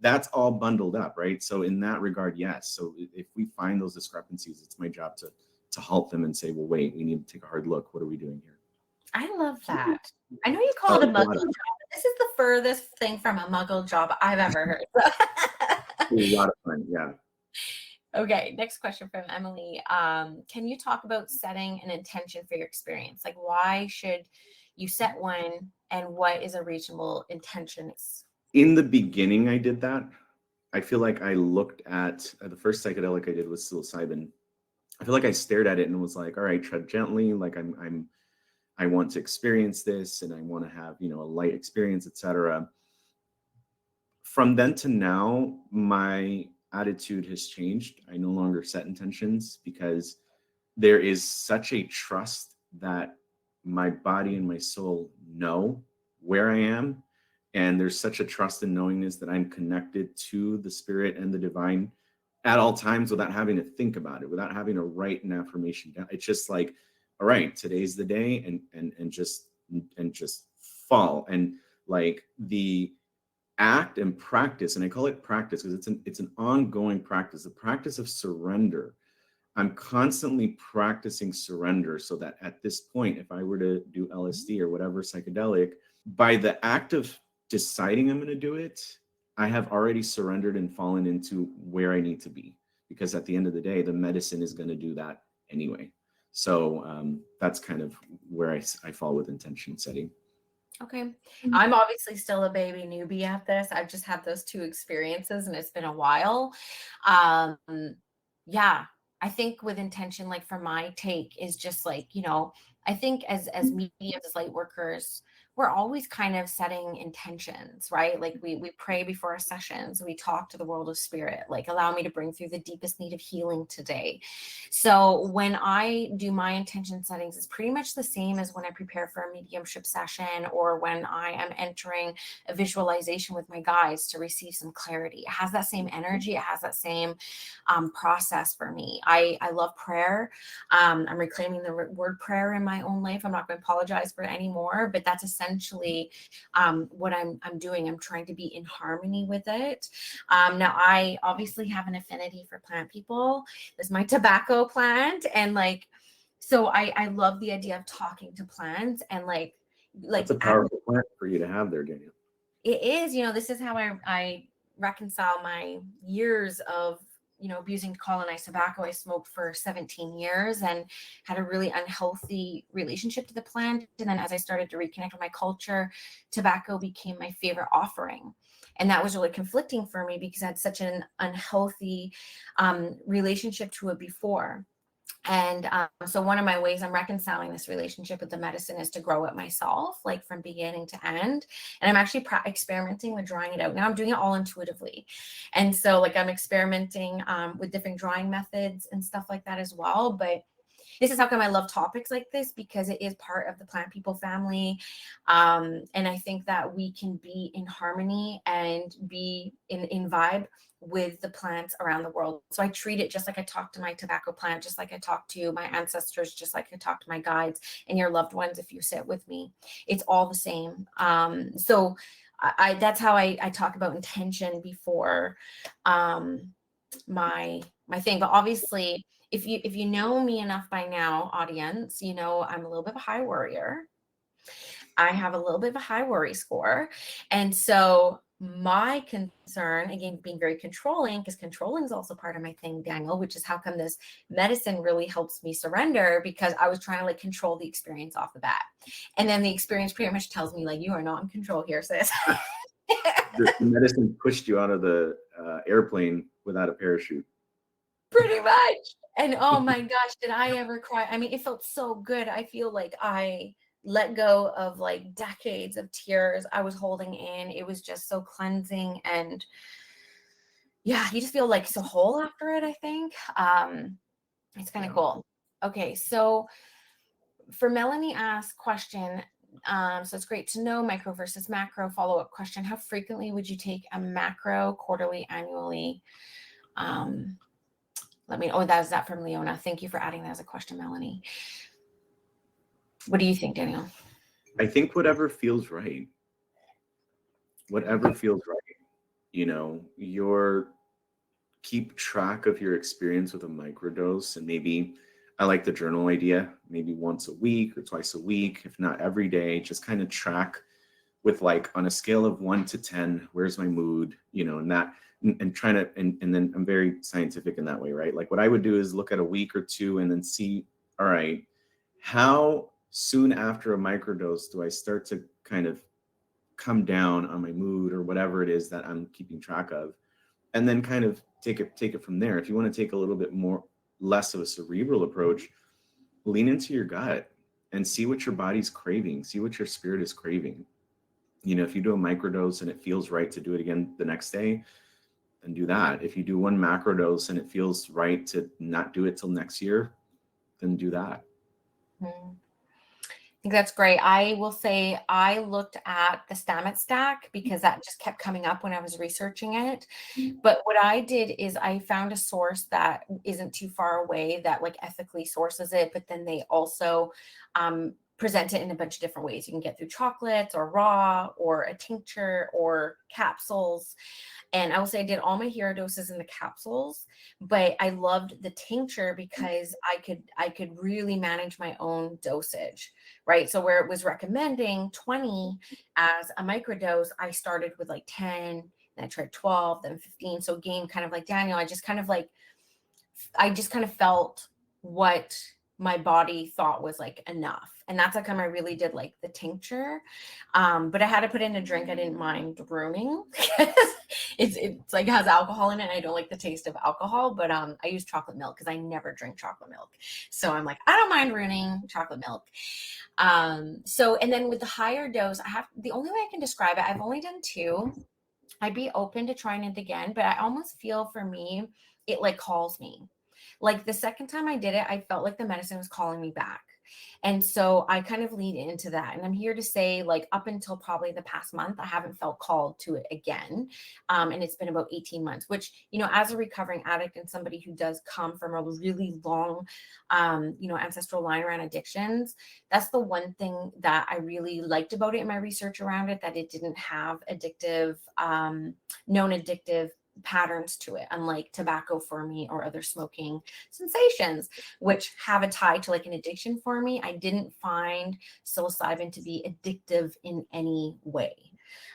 That's all bundled up, right? So in that regard, yes. So if we find those discrepancies, it's my job to halt them and say, well, wait, we need to take a hard look. What are we doing here? I love that. I know you call it a muggle job. This is the furthest thing from a muggle job I've ever heard. A lot of fun, yeah. Okay, next question from Emily. Can you talk about setting an intention for your experience? Like, why should you set one, and what is a reasonable intention? In the beginning, I did that. I feel like I looked at the first psychedelic I did was psilocybin. I feel like I stared at it and was like, all right, tread gently. Like I want to experience this, and I want to have, a light experience, etc. From then to now, my attitude has changed. I no longer set intentions because there is such a trust that my body and my soul know where I am. And there's such a trust and knowingness that I'm connected to the spirit and the divine at all times without having to think about it, without having to write an affirmation down. It's just like, all right, today's the day, and just fall. And like the act and practice, and I call it practice because it's an ongoing practice, the practice of surrender. I'm constantly practicing surrender so that at this point, if I were to do LSD or whatever psychedelic, by the act of deciding I'm going to do it, I have already surrendered and fallen into where I need to be, because at the end of the day, the medicine is going to do that anyway. So that's kind of where I fall with intention setting. Okay. I'm obviously still a baby newbie at this. I've just had those two experiences and it's been a while. Yeah, I think with intention, like for my take is just like, I think as mediums, as light workers, we're always kind of setting intentions, right? Like we pray before our sessions, we talk to the world of spirit, like allow me to bring through the deepest need of healing today. So when I do my intention settings, it's pretty much the same as when I prepare for a mediumship session or when I am entering a visualization with my guides to receive some clarity. It has that same energy. It has that same process for me. I love prayer. I'm reclaiming the word prayer in my own life. I'm not going to apologize for it anymore, but that's essentially what I'm doing. I'm trying to be in harmony with it. Now, I obviously have an affinity for plant people. This is my tobacco plant. And so I love the idea of talking to plants and like it's a powerful plant for you to have there, Danielle. It is, this is how I reconcile my years of abusing colonized tobacco. I smoked for 17 years and had a really unhealthy relationship to the plant. And then as I started to reconnect with my culture, tobacco became my favorite offering. And that was really conflicting for me because I had such an unhealthy relationship to it before. And so one of my ways I'm reconciling this relationship with the medicine is to grow it myself, like from beginning to end. And I'm actually experimenting with drawing it out. Now I'm doing it all intuitively. And so I'm experimenting with different drawing methods and stuff like that as well. But this is how come I love topics like this, because it is part of the plant people family. And I think that we can be in harmony and be in vibe with the plants around the world. So I treat it just like I talk to my tobacco plant, just like I talk to my ancestors, just like I talk to my guides and your loved ones if you sit with me. It's all the same. So that's how I talk about intention before my thing. But obviously, if you know me enough by now, audience, I'm a little bit of a high worrier. I have a little bit of a high worry score. And so My concern, again, being very controlling, because controlling is also part of my thing, Daniel, which is how come this medicine really helps me surrender, because I was trying to like control the experience off the bat. And then the experience pretty much tells me like, you are not in control here, sis. The medicine pushed you out of the airplane without a parachute. Pretty much. And oh my gosh, did I ever cry? I mean, it felt so good. I feel like I let go of like decades of tears I was holding in. It was just so cleansing, and yeah, you just feel like so whole after it, I think. It's kind of cool. Okay, so for Melanie asked question, so it's great to know micro versus macro. Follow-up question: how frequently would you take a macro, quarterly, annually? That's that from Leona. Thank you for adding that as a question, Melanie. What do you think, Danielle? I think whatever feels right. Whatever feels right. You know, keep track of your experience with a microdose, and maybe I like the journal idea, maybe once a week or twice a week, if not every day, just kind of track with like on a scale of 1 to 10, where's my mood, you know, and trying to, and then I'm very scientific in that way, right? Like what I would do is look at a week or two and then see, all right, how soon after a microdose do I start to kind of come down on my mood or whatever it is that I'm keeping track of, and then kind of take it from there. If you want to take a little bit less of a cerebral approach, lean into your gut and see what your body's craving, see what your spirit is craving. You know, if you do a microdose and it feels right to do it again the next day, then do that. If you do one macrodose and it feels right to not do it till next year, then do that. I think that's great. I will say I looked at the Stamets stack because that just kept coming up when I was researching it. But what I did is I found a source that isn't too far away that like ethically sources it, but then they also present it in a bunch of different ways. You can get through chocolates or raw or a tincture or capsules. And I will say I did all my hero doses in the capsules, but I loved the tincture because I could really manage my own dosage, right? So where it was recommending 20 as a microdose, I started with like 10, then I tried 12, then 15. So again, kind of like Danielle, I just kind of felt what my body thought was like enough. And that's how come I really did like the tincture. But I had to put in a drink I didn't mind ruining because it's like has alcohol in it. And I don't like the taste of alcohol, but I use chocolate milk because I never drink chocolate milk. So I'm like, I don't mind ruining chocolate milk. And then with the higher dose, the only way I can describe it, I've only done 2. I'd be open to trying it again, but I almost feel for me, it like calls me. Like the second time I did it, I felt like the medicine was calling me back. And so I kind of lead into that. And I'm here to say, like, up until probably the past month, I haven't felt called to it again. And it's been about 18 months, which, you know, as a recovering addict and somebody who does come from a really long, ancestral line around addictions, that's the one thing that I really liked about it in my research around it, that it didn't have known addictive patterns to it, unlike tobacco for me or other smoking sensations, which have a tie to like an addiction for me. I didn't find psilocybin to be addictive in any way.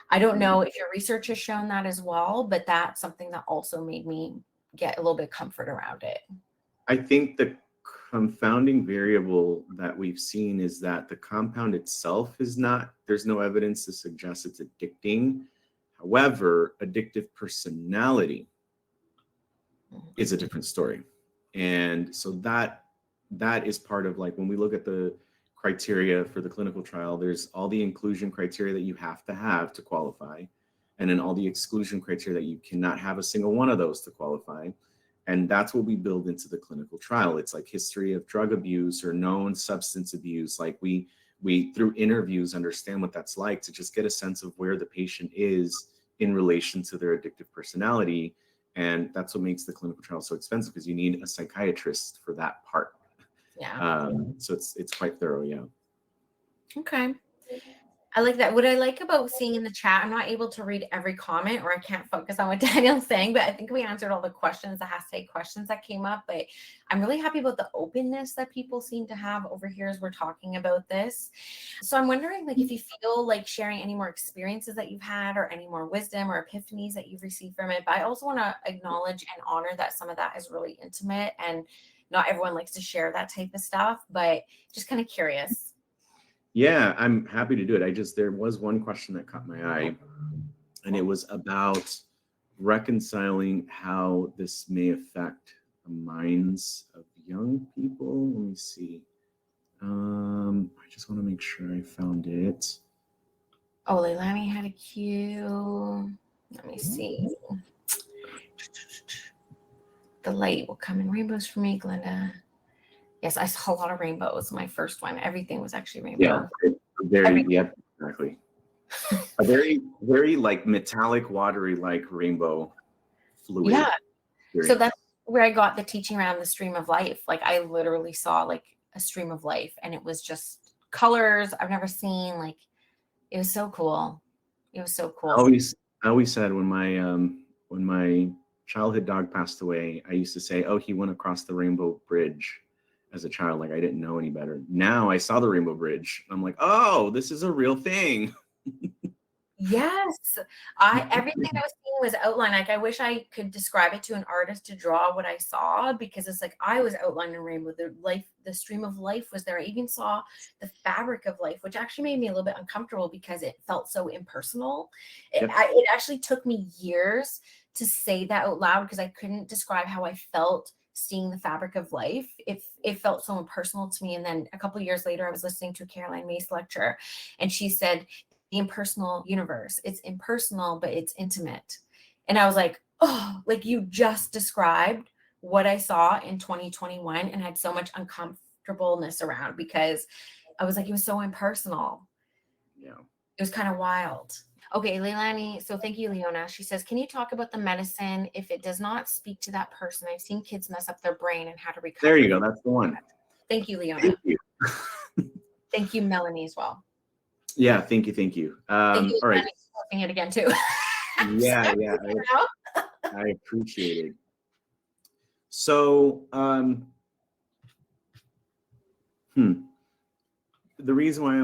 I don't know if your research has shown that as well, but that's something that also made me get a little bit of comfort around it. I think the confounding variable that we've seen is that the compound itself there's no evidence to suggest it's addicting. However, addictive personality is a different story. And so that is part of like when we look at the criteria for the clinical trial, there's all the inclusion criteria that you have to qualify, and then all the exclusion criteria that you cannot have a single one of those to qualify. And that's what we build into the clinical trial. It's like history of drug abuse or known substance abuse. Like we through interviews understand what that's like, to just get a sense of where the patient is in relation to their addictive personality. And that's what makes the clinical trial so expensive, because you need a psychiatrist for that part. Yeah. So it's quite thorough. Yeah. Okay. I like that. What I like about seeing in the chat, I'm not able to read every comment, or I can't focus on what Danielle's saying, but I think we answered all the questions, the hashtag questions that came up. But I'm really happy about the openness that people seem to have over here as we're talking about this. So I'm wondering, like, if you feel like sharing any more experiences that you've had, or any more wisdom or epiphanies that you've received from it. But I also want to acknowledge and honor that some of that is really intimate, and not everyone likes to share that type of stuff, but just kind of curious. Yeah, I'm happy to do it. There was one question that caught my eye, and it was about reconciling how this may affect the minds of young people. Let me see. I just want to make sure I found it. Oh, Leilani had a cue. Let me see. The light will come in rainbows for me, Glenda. Yes, I saw a lot of rainbows. My first one, everything was actually rainbow. Yeah, yep, exactly. A very, very like metallic, watery, like rainbow fluid. Yeah. Experience. So that's where I got the teaching around the stream of life. Like, I literally saw like a stream of life, and it was just colors I've never seen. Like, it was so cool. It was so cool. I always said when my childhood dog passed away, I used to say, "Oh, he went across the rainbow bridge." As a child, like I didn't know any better. Now I saw the rainbow bridge. I'm like, oh, this is a real thing. Yes. Everything I was seeing was outlined. Like, I wish I could describe it to an artist to draw what I saw, because it's like I was outlined in rainbow. The stream of life was there. I even saw the fabric of life, which actually made me a little bit uncomfortable because it felt so impersonal. Yep. It actually took me years to say that out loud, because I couldn't describe how I felt seeing the fabric of life. It felt so impersonal to me. And then a couple of years later, I was listening to a Caroline Myss lecture, and she said, the impersonal universe, it's impersonal, but it's intimate. And I was like, oh, like you just described what I saw in 2021 and had so much uncomfortableness around, because I was like, it was so impersonal. Yeah. It was kind of wild. Okay, Leilani, so thank you, Leona. She says, can you talk about the medicine if it does not speak to that person? I've seen kids mess up their brain and how to recover. There you go. That's the one. Thank you, Leona. Thank you. Thank you, Melanie, as well. Yeah, thank you. Thank you, all right. it again too. Yeah, I appreciate it. So, the reason why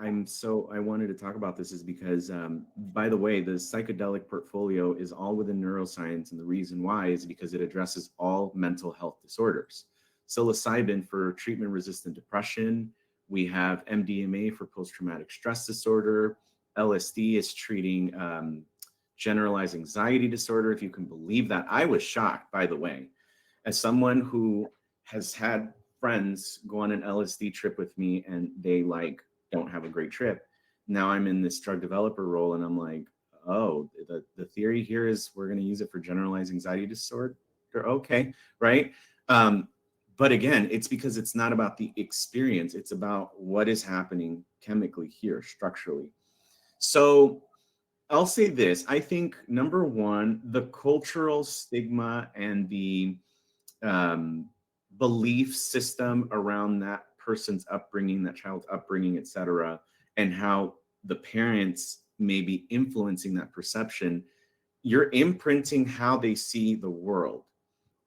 I wanted to talk about this is because, by the way, the psychedelic portfolio is all within neuroscience, and the reason why is because it addresses all mental health disorders. Psilocybin for treatment-resistant depression. We have MDMA for post-traumatic stress disorder. LSD is treating generalized anxiety disorder, if you can believe that. I was shocked, by the way, as someone who has had friends go on an LSD trip with me and they like don't have a great trip. Now I'm in this drug developer role, and I'm like, oh, the theory here is we're going to use it for generalized anxiety disorder. Okay, right? But again, it's because it's not about the experience. It's about what is happening chemically here, structurally. So I'll say this. I think, number one, the cultural stigma and the belief system around that person's upbringing, that child's upbringing, et cetera, and how the parents may be influencing that perception, you're imprinting how they see the world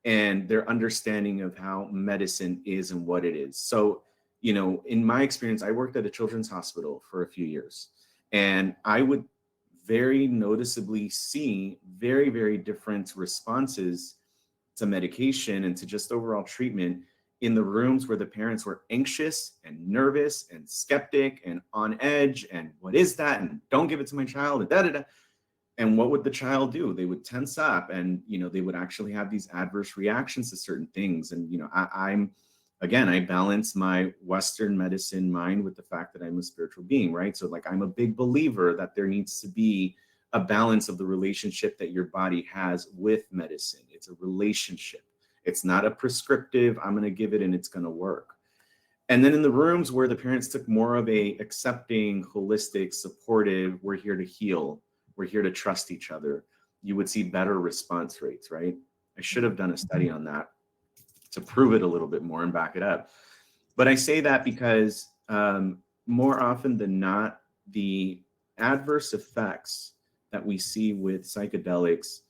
and their understanding of how medicine is and what it is. So, you know, in my experience, I worked at a children's hospital for a few years, and I would very noticeably see very, very different responses to medication and to just overall treatment in the rooms where the parents were anxious and nervous and skeptic and on edge and what is that, and don't give it to my child, and da da da. And what would the child do? They would tense up, and, you know, they would actually have these adverse reactions to certain things. And, you know, I balance my Western medicine mind with the fact that I'm a spiritual being, right? So like, I'm a big believer that there needs to be a balance of the relationship that your body has with medicine. It's a relationship. It's not a prescriptive, I'm going to give it and it's going to work. And then in the rooms where the parents took more of a accepting, holistic, supportive, we're here to heal, we're here to trust each other, you would see better response rates, right? I should have done a study on that to prove it a little bit more and back it up. But I say that because more often than not, the adverse effects that we see with psychedelics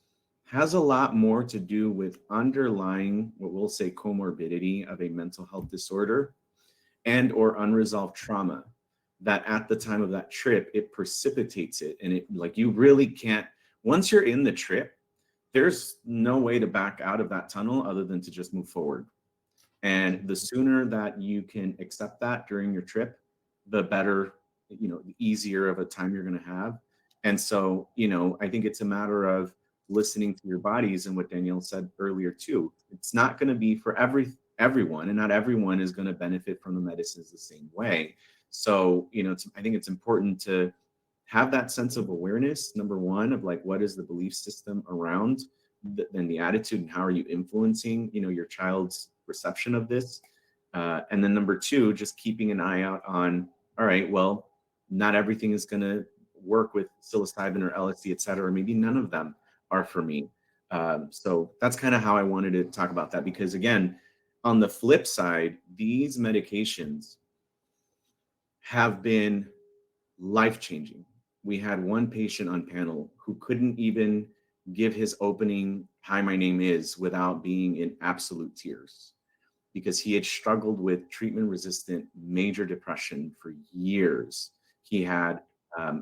has a lot more to do with underlying, what we'll say, comorbidity of a mental health disorder and or unresolved trauma, that at the time of that trip, it precipitates it. And it, like, you really can't, once you're in the trip, there's no way to back out of that tunnel other than to just move forward. And the sooner that you can accept that during your trip, the better, the easier of a time you're going to have. And so, I think it's a matter of listening to your bodies, and what Danielle said earlier too. It's not going to be for everyone, and not everyone is going to benefit from the medicines the same way. So, I think it's important to have that sense of awareness, number one, of like, what is the belief system around and the attitude, and how are you influencing, your child's perception of this? And then number two, just keeping an eye out on, all right, well, not everything is going to work with psilocybin or LSD, et cetera. Maybe none of them are for me. So that's kind of how I wanted to talk about that, because again, on the flip side, these medications have been life-changing. We had one patient on panel who couldn't even give his opening "Hi, my name is" without being in absolute tears, because he had struggled with treatment-resistant major depression for years. He had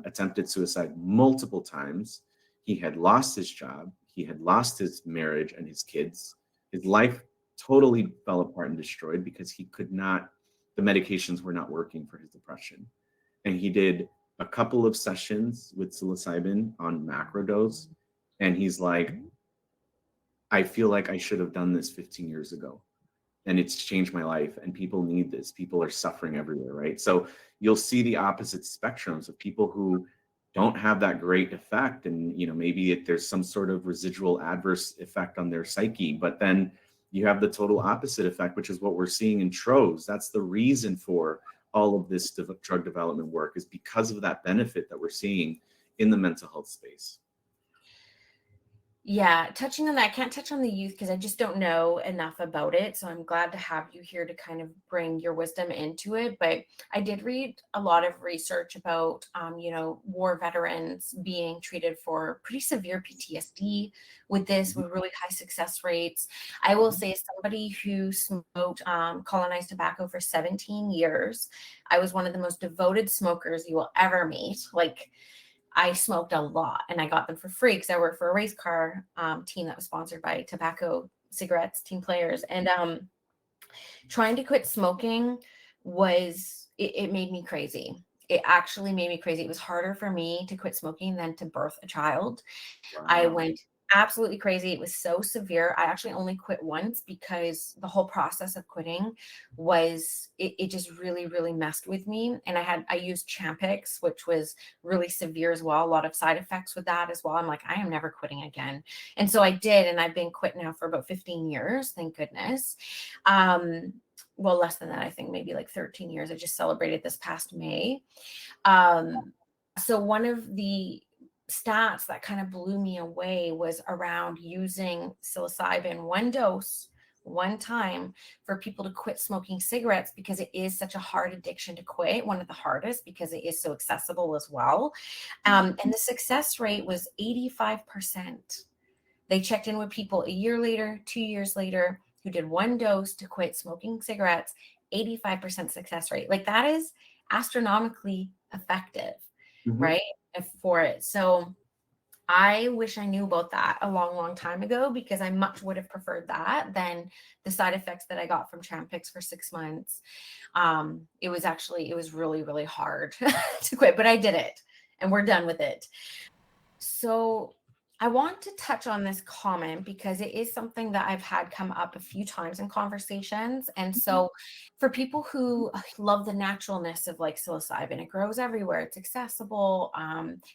attempted suicide multiple times. He had lost his job. He had lost his marriage and his kids. His life totally fell apart and destroyed because the medications were not working for his depression. And he did a couple of sessions with psilocybin on macrodose. And he's like, I feel like I should have done this 15 years ago. And it's changed my life, and people need this. People are suffering everywhere, right? So you'll see the opposite spectrums of people who don't have that great effect. And, maybe there's some sort of residual adverse effect on their psyche, but then you have the total opposite effect, which is what we're seeing in troves. That's the reason for all of this drug development work, is because of that benefit that we're seeing in the mental health space. Yeah, touching on that, I can't touch on the youth because I just don't know enough about it. So I'm glad to have you here to kind of bring your wisdom into it. But I did read a lot of research about, war veterans being treated for pretty severe PTSD with this, with really high success rates. I will say, as somebody who smoked colonized tobacco for 17 years, I was one of the most devoted smokers you will ever meet. Like, I smoked a lot, and I got them for free because I worked for a race car team that was sponsored by Tobacco Cigarettes Team Players. And trying to quit smoking it made me crazy. It actually made me crazy. It was harder for me to quit smoking than to birth a child. Wow. I went absolutely crazy. It was so severe. I actually only quit once because the whole process of quitting it just really, really messed with me. And I used Champix, which was really severe as well. A lot of side effects with that as well. I'm like, I am never quitting again. And so I did. And I've been quit now for about 15 years. Thank goodness. Well, less than that, I think maybe like 13 years. I just celebrated this past May. So one of the stats that kind of blew me away was around using psilocybin, one dose, one time, for people to quit smoking cigarettes, because it is such a hard addiction to quit, one of the hardest, because it is so accessible as well. And the success rate was 85%. They checked in with people a year later, 2 years later, who did one dose to quit smoking cigarettes, 85% success rate. Like, that is astronomically effective, right? For it. So I wish I knew about that a long, long time ago, because I much would have preferred that than the side effects that I got from Champix for 6 months. It was really, really hard to quit, but I did it, and we're done with it. So I want to touch on this comment because it is something that I've had come up a few times in conversations. And so for people who love the naturalness of like psilocybin, it grows everywhere, it's accessible,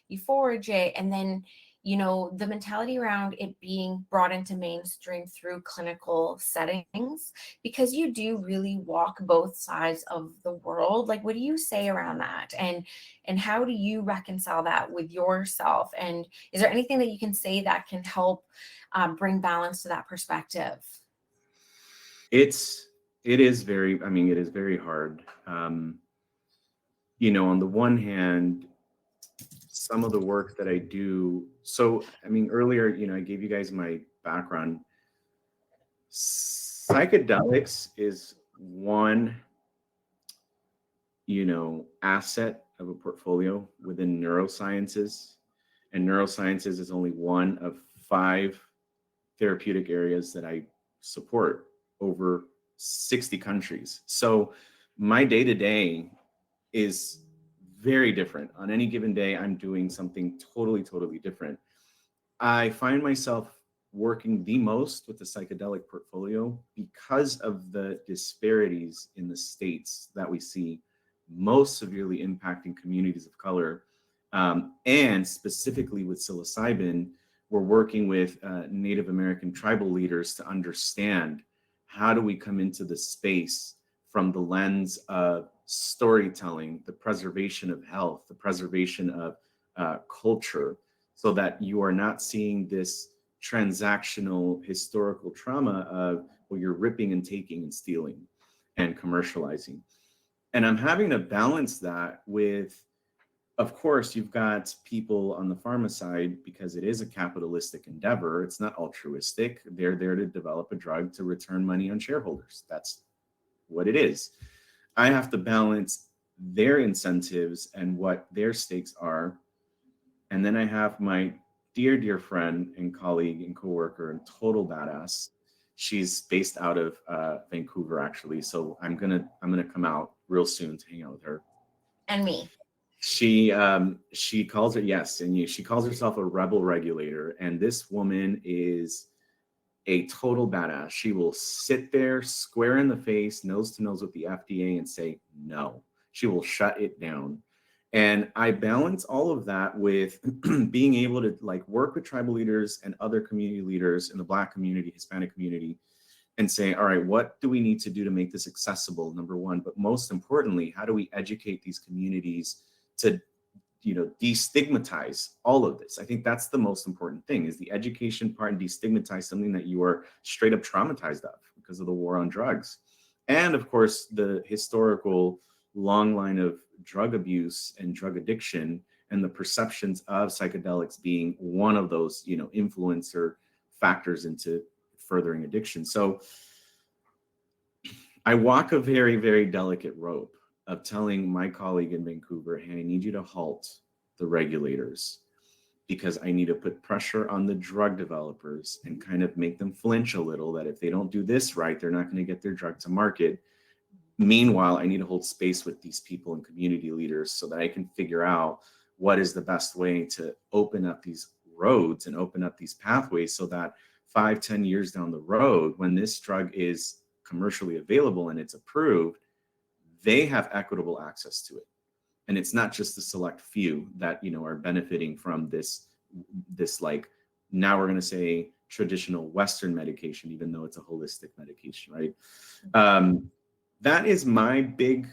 you forage it, and then, the mentality around it being brought into mainstream through clinical settings, because you do really walk both sides of the world. Like, what do you say around that? And how do you reconcile that with yourself? And is there anything that you can say that can help bring balance to that perspective? It is very hard. on the one hand, some of the work that I do. So, I mean, earlier, I gave you guys my background. Psychedelics is one, asset of a portfolio within neurosciences. And neurosciences is only one of 5 therapeutic areas that I support over 60 countries. So my day-to-day is very different. On any given day, I'm doing something totally, totally different. I find myself working the most with the psychedelic portfolio because of the disparities in the states that we see most severely impacting communities of color. And specifically with psilocybin, we're working with Native American tribal leaders to understand how do we come into the space from the lens of storytelling, the preservation of health, the preservation of culture, so that you are not seeing this transactional historical trauma of, well, you're ripping and taking and stealing and commercializing. And I'm having to balance that with, of course, you've got people on the pharma side, because it is a capitalistic endeavor. It's not altruistic. They're there to develop a drug to return money on shareholders. That's what it is. I have to balance their incentives and what their stakes are. And then I have my dear, dear friend and colleague and coworker and total badass. She's based out of Vancouver, actually. So I'm gonna come out real soon to hang out with her. And me. She calls her, yes, and she calls herself a rebel regulator. And this woman is a total badass. She will sit there square in the face, nose to nose with the FDA and say no. She will shut it down. And I balance all of that with being able to work with tribal leaders and other community leaders in the Black community, Hispanic community, and say, all right, what do we need to do to make this accessible, number one? But most importantly, how do we educate these communities to destigmatize all of this? I think that's the most important thing, is the education part, and destigmatize something that you are straight up traumatized of because of the war on drugs. And of course, the historical long line of drug abuse and drug addiction, and the perceptions of psychedelics being one of those, influencer factors into furthering addiction. So I walk a very, very delicate rope of telling my colleague in Vancouver, hey, I need you to halt the regulators, because I need to put pressure on the drug developers and kind of make them flinch a little, that if they don't do this right, they're not going to get their drug to market. Meanwhile, I need to hold space with these people and community leaders so that I can figure out what is the best way to open up these roads and open up these pathways, so that 5-10 years down the road, when this drug is commercially available and it's approved, they have equitable access to it. And it's not just the select few that, are benefiting from this now we're going to say traditional Western medication, even though it's a holistic medication, right? That is my big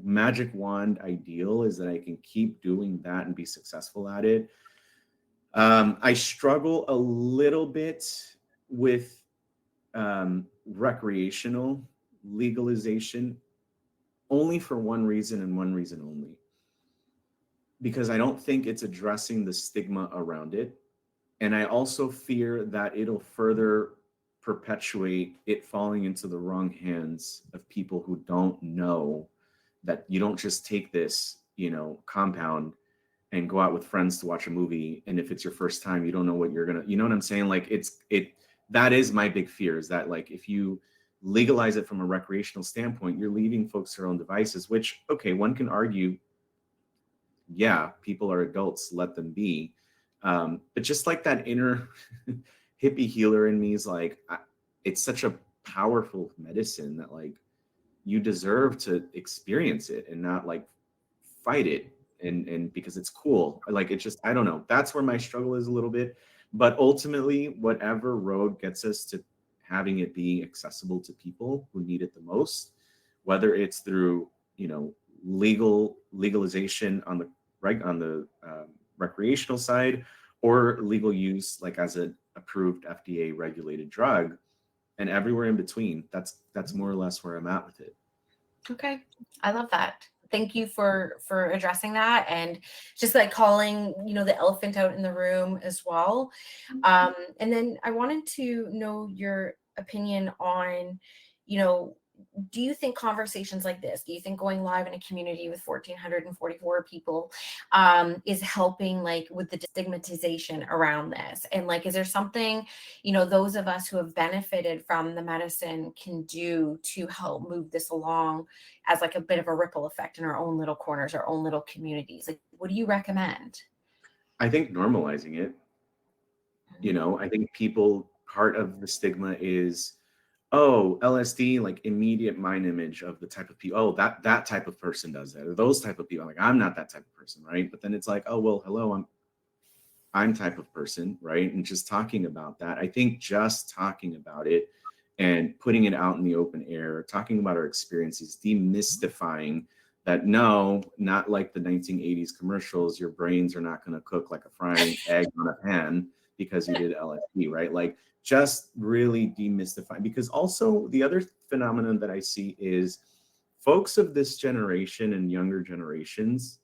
magic wand ideal, is that I can keep doing that and be successful at it. I struggle a little bit with recreational legalization, only for one reason and one reason only, because I don't think it's addressing the stigma around it. And I also fear that it'll further perpetuate it falling into the wrong hands of people who don't know that you don't just take this, compound and go out with friends to watch a movie. And if it's your first time, you don't know what you're gonna, you know what I'm saying? That is my big fear, is that if you legalize it from a recreational standpoint, you're leaving folks to their own devices, which, okay, one can argue, yeah, people are adults, let them be. But just that inner hippie healer in me is it's such a powerful medicine that you deserve to experience it and not fight it. And because it's cool, it's just, I don't know. That's where my struggle is a little bit. But ultimately, whatever road gets us to having it be accessible to people who need it the most, whether it's through legalization on the recreational side, or legal use as an approved FDA regulated drug, and everywhere in between. That's more or less where I'm at with it. Okay, I love that. thank you for addressing that, and just like calling, the elephant out in the room as well. And then I wanted to know your opinion on, do you think conversations like this, do you think going live in a community with 1,444 people is helping like with the stigmatization around this? And like, is there something, those of us who have benefited from the medicine can do to help move this along as like a bit of a ripple effect in our own little corners, our own little communities? Like, what do you recommend? I think normalizing it, I think part of the stigma is, oh, LSD, like immediate mind image of the type of people, oh, that type of person does that, or those type of people. Like, I'm not that type of person, right? But then it's like, oh, well, hello, I'm type of person, right? And just talking about that, I think just talking about it and putting it out in the open air, talking about our experiences, demystifying that, no, not like the 1980s commercials, your brains are not going to cook like a frying egg on a pan because you did LSD, right? Like, just really demystifying. Because also the other phenomenon that I see is folks of this generation and younger generations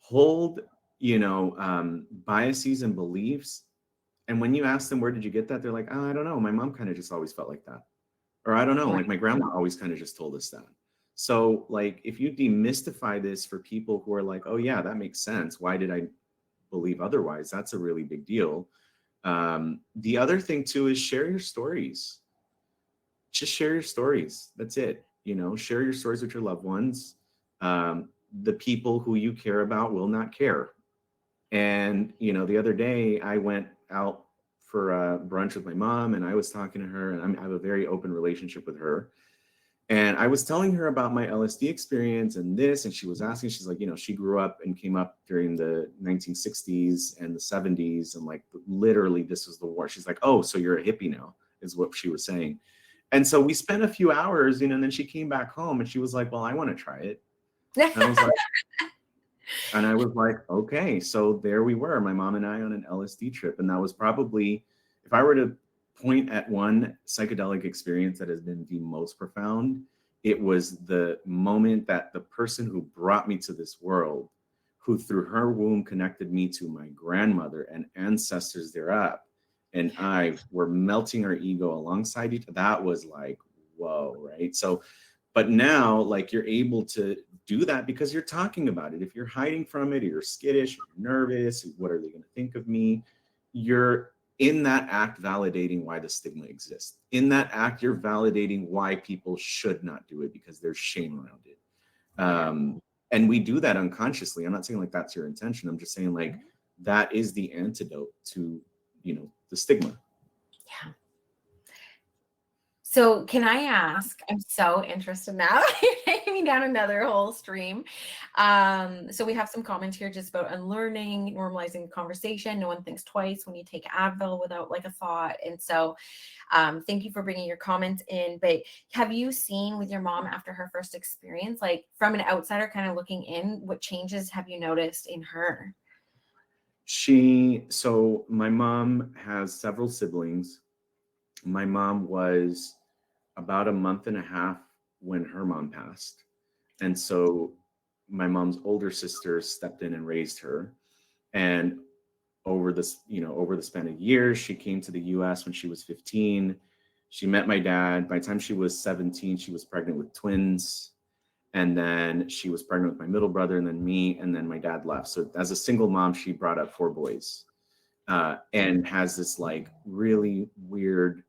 hold, biases and beliefs. And when you ask them, where did you get that? They're like, oh, I don't know. My mom kind of just always felt like that. Or I don't know, like my grandma always kind of just told us that. So like, if you demystify this for people who are like, oh yeah, that makes sense. Why did I believe otherwise? That's a really big deal. The other thing too is share your stories. Just share your stories. That's it. Share your stories with your loved ones. The people who you care about will not care. And, the other day I went out for brunch with my mom, and I was talking to her, and I have a very open relationship with her. And I was telling her about my LSD experience and this, and she was asking, she's like, she grew up and came up during the 1960s and the 70s. And like, literally, this was the war. She's like, oh, so you're a hippie now, is what she was saying. And so we spent a few hours, and then she came back home and she was like, well, I want to try it. And I was like, okay. So there we were, my mom and I on an LSD trip. And that was probably, if I were to point at one psychedelic experience that has been the most profound, it was the moment that the person who brought me to this world, who through her womb connected me to my grandmother and ancestors thereof, and I were melting our ego alongside each other. That was like, whoa, right? So, but now, like, you're able to do that because you're talking about it. If you're hiding from it, or you're skittish, or you're nervous, what are they going to think of me? You're in that act validating why the stigma exists. In that act, you're validating why people should not do it, because there's shame around it. And we do that unconsciously. I'm not saying like that's your intention. I'm just saying like that is the antidote to, the stigma. Yeah. So can I ask, I'm so interested now, taking me down another whole stream. So we have some comments here just about unlearning, normalizing conversation. No one thinks twice when you take Advil without like a thought. And so thank you for bringing your comments in. But have you seen with your mom after her first experience, like from an outsider kind of looking in, what changes have you noticed in her? So my mom has several siblings. My mom was about a month and a half when her mom passed. And so my mom's older sister stepped in and raised her. And over the span of years, she came to the US when she was 15. She met my dad. By the time she was 17, she was pregnant with twins. And then she was pregnant with my middle brother, and then me, and then my dad left. So as a single mom, she brought up 4 boys, and has this like really weird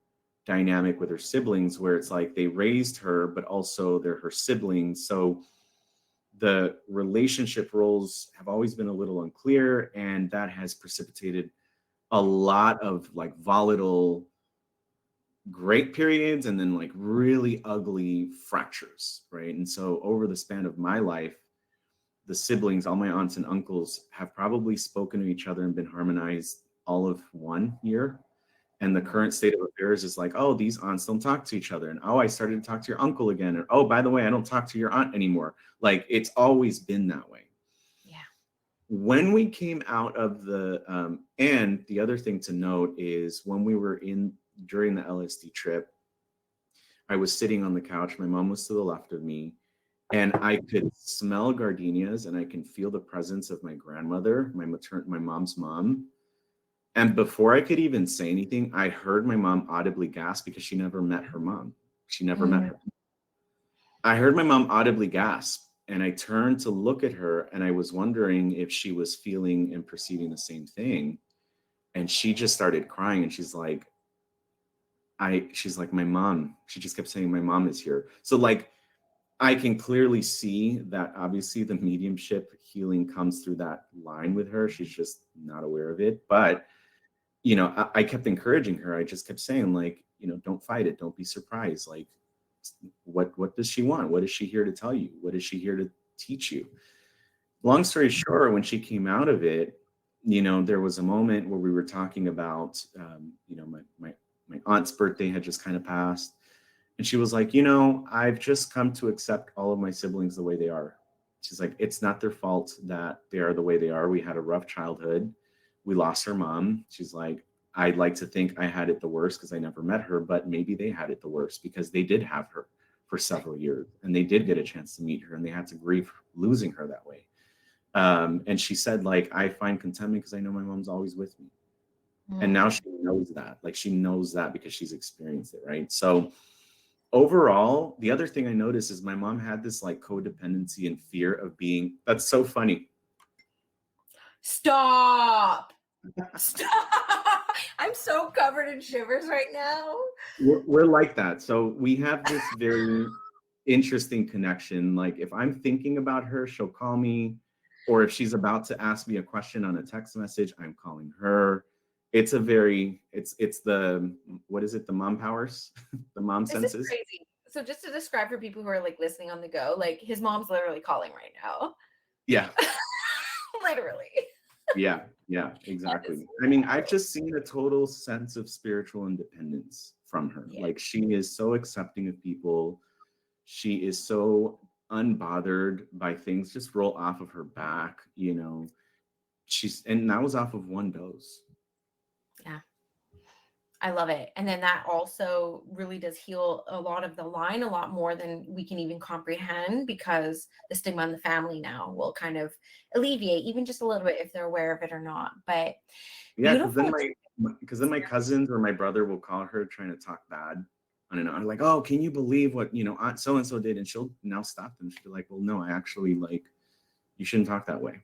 dynamic with her siblings where it's like they raised her, but also they're her siblings. So the relationship roles have always been a little unclear, and that has precipitated a lot of like volatile great periods and then like really ugly fractures, right? And so over the span of my life, the siblings, all my aunts and uncles, have probably spoken to each other and been harmonized all of 1 year. And the current state of affairs is like, oh, these aunts don't talk to each other. And oh, I started to talk to your uncle again. And oh, by the way, I don't talk to your aunt anymore. Like, it's always been that way. Yeah. When we came out of the, and the other thing to note is when we were during the LSD trip, I was sitting on the couch. My mom was to the left of me. and I could smell gardenias, and I can feel the presence of my grandmother, my mom's mom. And before I could even say anything, I heard my mom audibly gasp because she never met her mom. She never met her. I heard my mom audibly gasp, and I turned to look at her, and I was wondering if she was feeling and perceiving the same thing. And she just started crying, and she's like, my mom. She just kept saying, my mom is here. So like, I can clearly see that obviously the mediumship healing comes through that line with her. She's just not aware of it. But, you know, I kept encouraging her. I just kept saying, like, you know, don't fight it. Don't be surprised. Like, what does she want? What is she here to tell you? What is she here to teach you? Long story short, when she came out of it, you know, there was a moment where we were talking about, you know, my aunt's birthday had just kind of passed. And she was like, you know, I've just come to accept all of my siblings the way they are. She's like, it's not their fault that they are the way they are. We had a rough childhood. We lost our mom. She's like, I'd like to think I had it the worst because I never met her, but maybe they had it the worst because they did have her for several years and they did get a chance to meet her and they had to grieve losing her that way. And she said, like, I find contentment because I know my mom's always with me. And now she knows that, like, she knows that because she's experienced it, right? So overall, the other thing I noticed is my mom had this like codependency and fear of being, that's so funny. Stop. I'm so covered in shivers right now. We're like that. So we have this very interesting connection. Like if I'm thinking about her, she'll call me. Or if she's about to ask me a question on a text message, I'm calling her. It's a very, it's the, what is it? The mom powers, the mom senses. This is crazy. So just to describe for people who are like listening on the go, like his mom's literally calling right now. Yeah. Literally. Yeah, exactly. I mean, I've just seen a total sense of spiritual independence from her. Yeah. Like she is so accepting of people. She is so unbothered by things just roll off of her back, you know. And that was off of one dose. Yeah. I love it. And then that also really does heal a lot of the line a lot more than we can even comprehend, because the stigma in the family now will kind of alleviate even just a little bit if they're aware of it or not. But yeah, because then my cousins or my brother will call her trying to talk bad on and on, like, oh, can you believe what, you know, Aunt so-and-so did? And she'll now stop them. She'll be like, well, no, I actually, like, you shouldn't talk that way.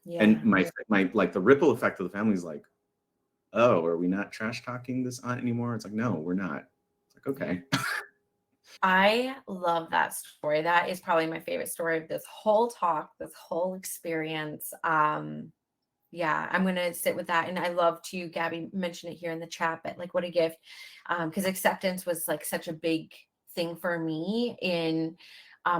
Yeah. And my like the ripple effect of the family is like, oh, are we not trash talking this aunt anymore? It's like, no, we're not. It's like, okay. I love that story. That is probably my favorite story of this whole talk, this whole experience. Yeah, I'm going to sit with that. And I love to, Gabby mentioned it here in the chat, but like, what a gift. Because acceptance was like such a big thing for me in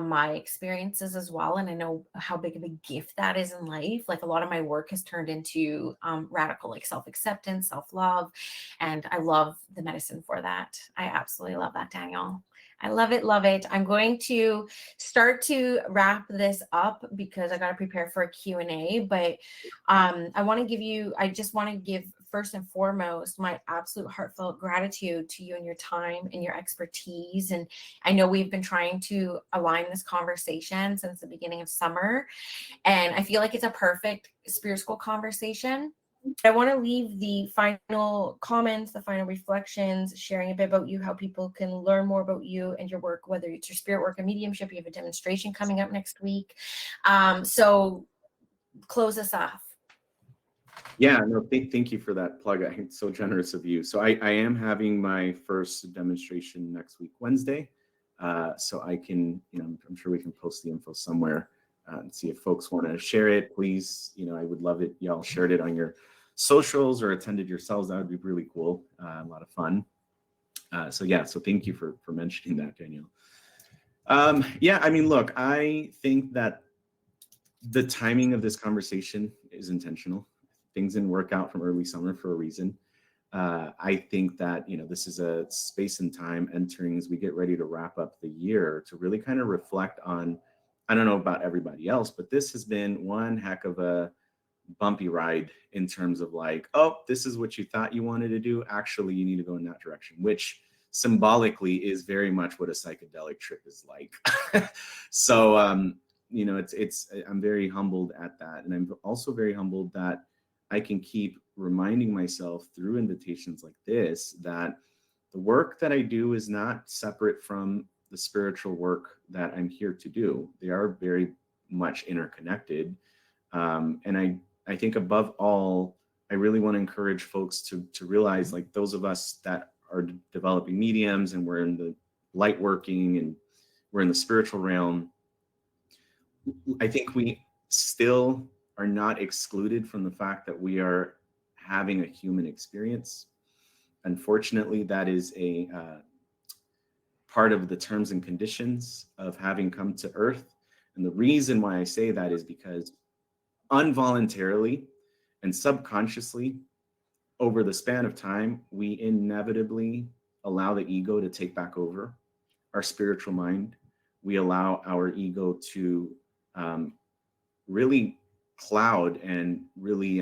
my experiences as well. And I know how big of a gift that is in life. Like a lot of my work has turned into radical, like self-acceptance, self-love. And I love the medicine for that. I absolutely love that, Danielle. I love it. Love it. I'm going to start to wrap this up because I got to prepare for a Q&A, but I just want to give first and foremost my absolute heartfelt gratitude to you and your time and your expertise. And I know we've been trying to align this conversation since the beginning of summer, and I feel like it's a perfect spirit school conversation. I want to leave the final comments, the final reflections, sharing a bit about you, how people can learn more about you and your work, whether it's your spirit work or mediumship. You have a demonstration coming up next week. So close us off. Yeah, no, thank you for that plug. I think it's so generous of you. So I am having my first demonstration next week, Wednesday. So I can, you know, I'm sure we can post the info somewhere and see if folks want to share it. Please, you know, I would love it. Y'all shared it on your socials or attended yourselves. That would be really cool. A lot of fun. So thank you for mentioning that, Danielle. Yeah, I mean, look, I think that the timing of this conversation is intentional. Things didn't work out from early summer for a reason. I think that, you know, this is a space and time entering as we get ready to wrap up the year to really kind of reflect on, I don't know about everybody else, but this has been one heck of a bumpy ride in terms of like, oh, this is what you thought you wanted to do. Actually, you need to go in that direction, which symbolically is very much what a psychedelic trip is like. So, you know, I'm very humbled at that. And I'm also very humbled that I can keep reminding myself through invitations like this that the work that I do is not separate from the spiritual work that I'm here to do. They are very much interconnected. And I think above all, I really want to encourage folks to realize, like those of us that are developing mediums and we're in the light working and we're in the spiritual realm, I think we still are not excluded from the fact that we are having a human experience. Unfortunately, that is a part of the terms and conditions of having come to Earth. And the reason why I say that is because involuntarily and subconsciously, over the span of time, we inevitably allow the ego to take back over our spiritual mind. We allow our ego to really cloud and really,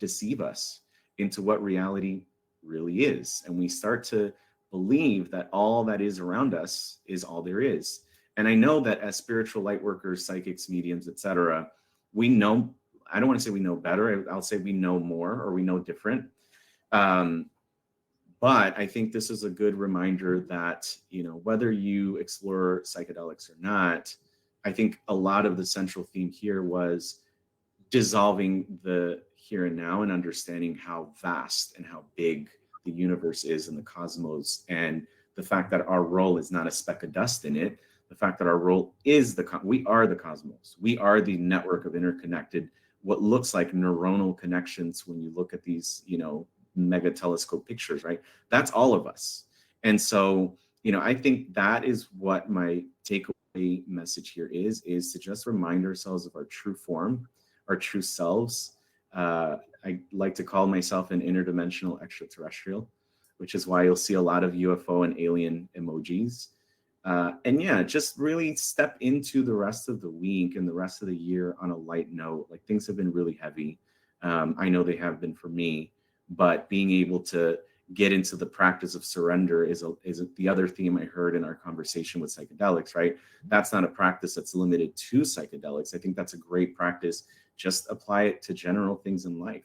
deceive us into what reality really is. And we start to believe that all that is around us is all there is. And I know that as spiritual light workers, psychics, mediums, etc., we know, I don't want to say we know better, I'll say we know more or we know different. But I think this is a good reminder that, you know, whether you explore psychedelics or not, I think a lot of the central theme here was dissolving the here and now and understanding how vast and how big the universe is and the cosmos, and the fact that our role is not a speck of dust in it. The fact that our role is we are the cosmos. We are the network of interconnected, what looks like neuronal connections when you look at these, you know, mega telescope pictures, right? That's all of us. And so, you know, I think that is what my takeaway message here is to just remind ourselves of our true form, our true selves. I like to call myself an interdimensional extraterrestrial, which is why you'll see a lot of UFO and alien emojis. And yeah, just really step into the rest of the week and the rest of the year on a light note. Like, things have been really heavy. I know they have been for me, but being able to get into the practice of surrender is the other theme I heard in our conversation with psychedelics, right? That's not a practice that's limited to psychedelics. I think that's a great practice. Just apply it to general things in life.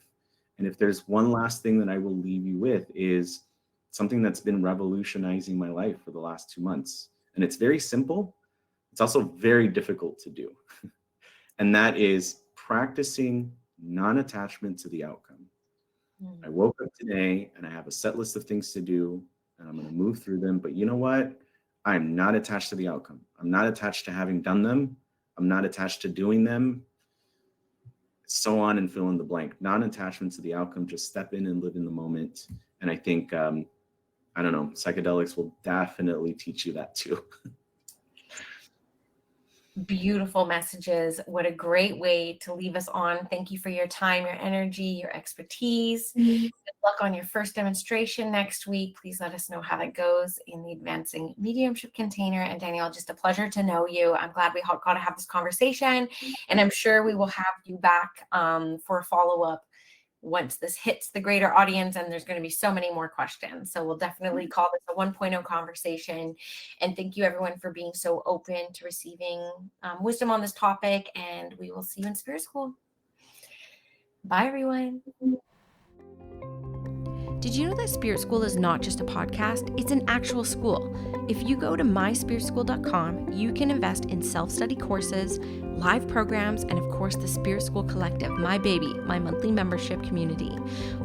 And if there's one last thing that I will leave you with, is something that's been revolutionizing my life for the last 2 months. And it's very simple. It's also very difficult to do. And that is practicing non-attachment to the outcome. I woke up today and I have a set list of things to do, and I'm going to move through them. But you know what? I'm not attached to the outcome. I'm not attached to having done them. I'm not attached to doing them. So on and fill in the blank. Non-attachment to the outcome. Just step in and live in the moment. And I think, I don't know, psychedelics will definitely teach you that too. Beautiful messages. What a great way to leave us on. Thank you for your time, your energy, your expertise. Good luck on your first demonstration next week. Please let us know how that goes in the Advancing Mediumship container. And Danielle, just a pleasure to know you. I'm glad we got to have this conversation, and I'm sure we will have you back for a follow-up once this hits the greater audience, and there's going to be so many more questions. So we'll definitely call this a 1.0 conversation. And thank you everyone for being so open to receiving wisdom on this topic, and we will see you in Spirit School. Bye everyone. Did you know that Spirit School is not just a podcast? It's an actual school. If you go to myspiritschool.com, you can invest in self-study courses, live programs, and of course the Spirit School Collective, my baby, my monthly membership community.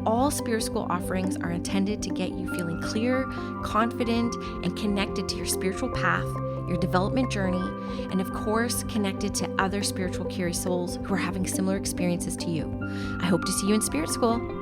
All Spirit School offerings are intended to get you feeling clear, confident, and connected to your spiritual path, your development journey, and of course, connected to other spiritual curious souls who are having similar experiences to you. I hope to see you in Spirit School.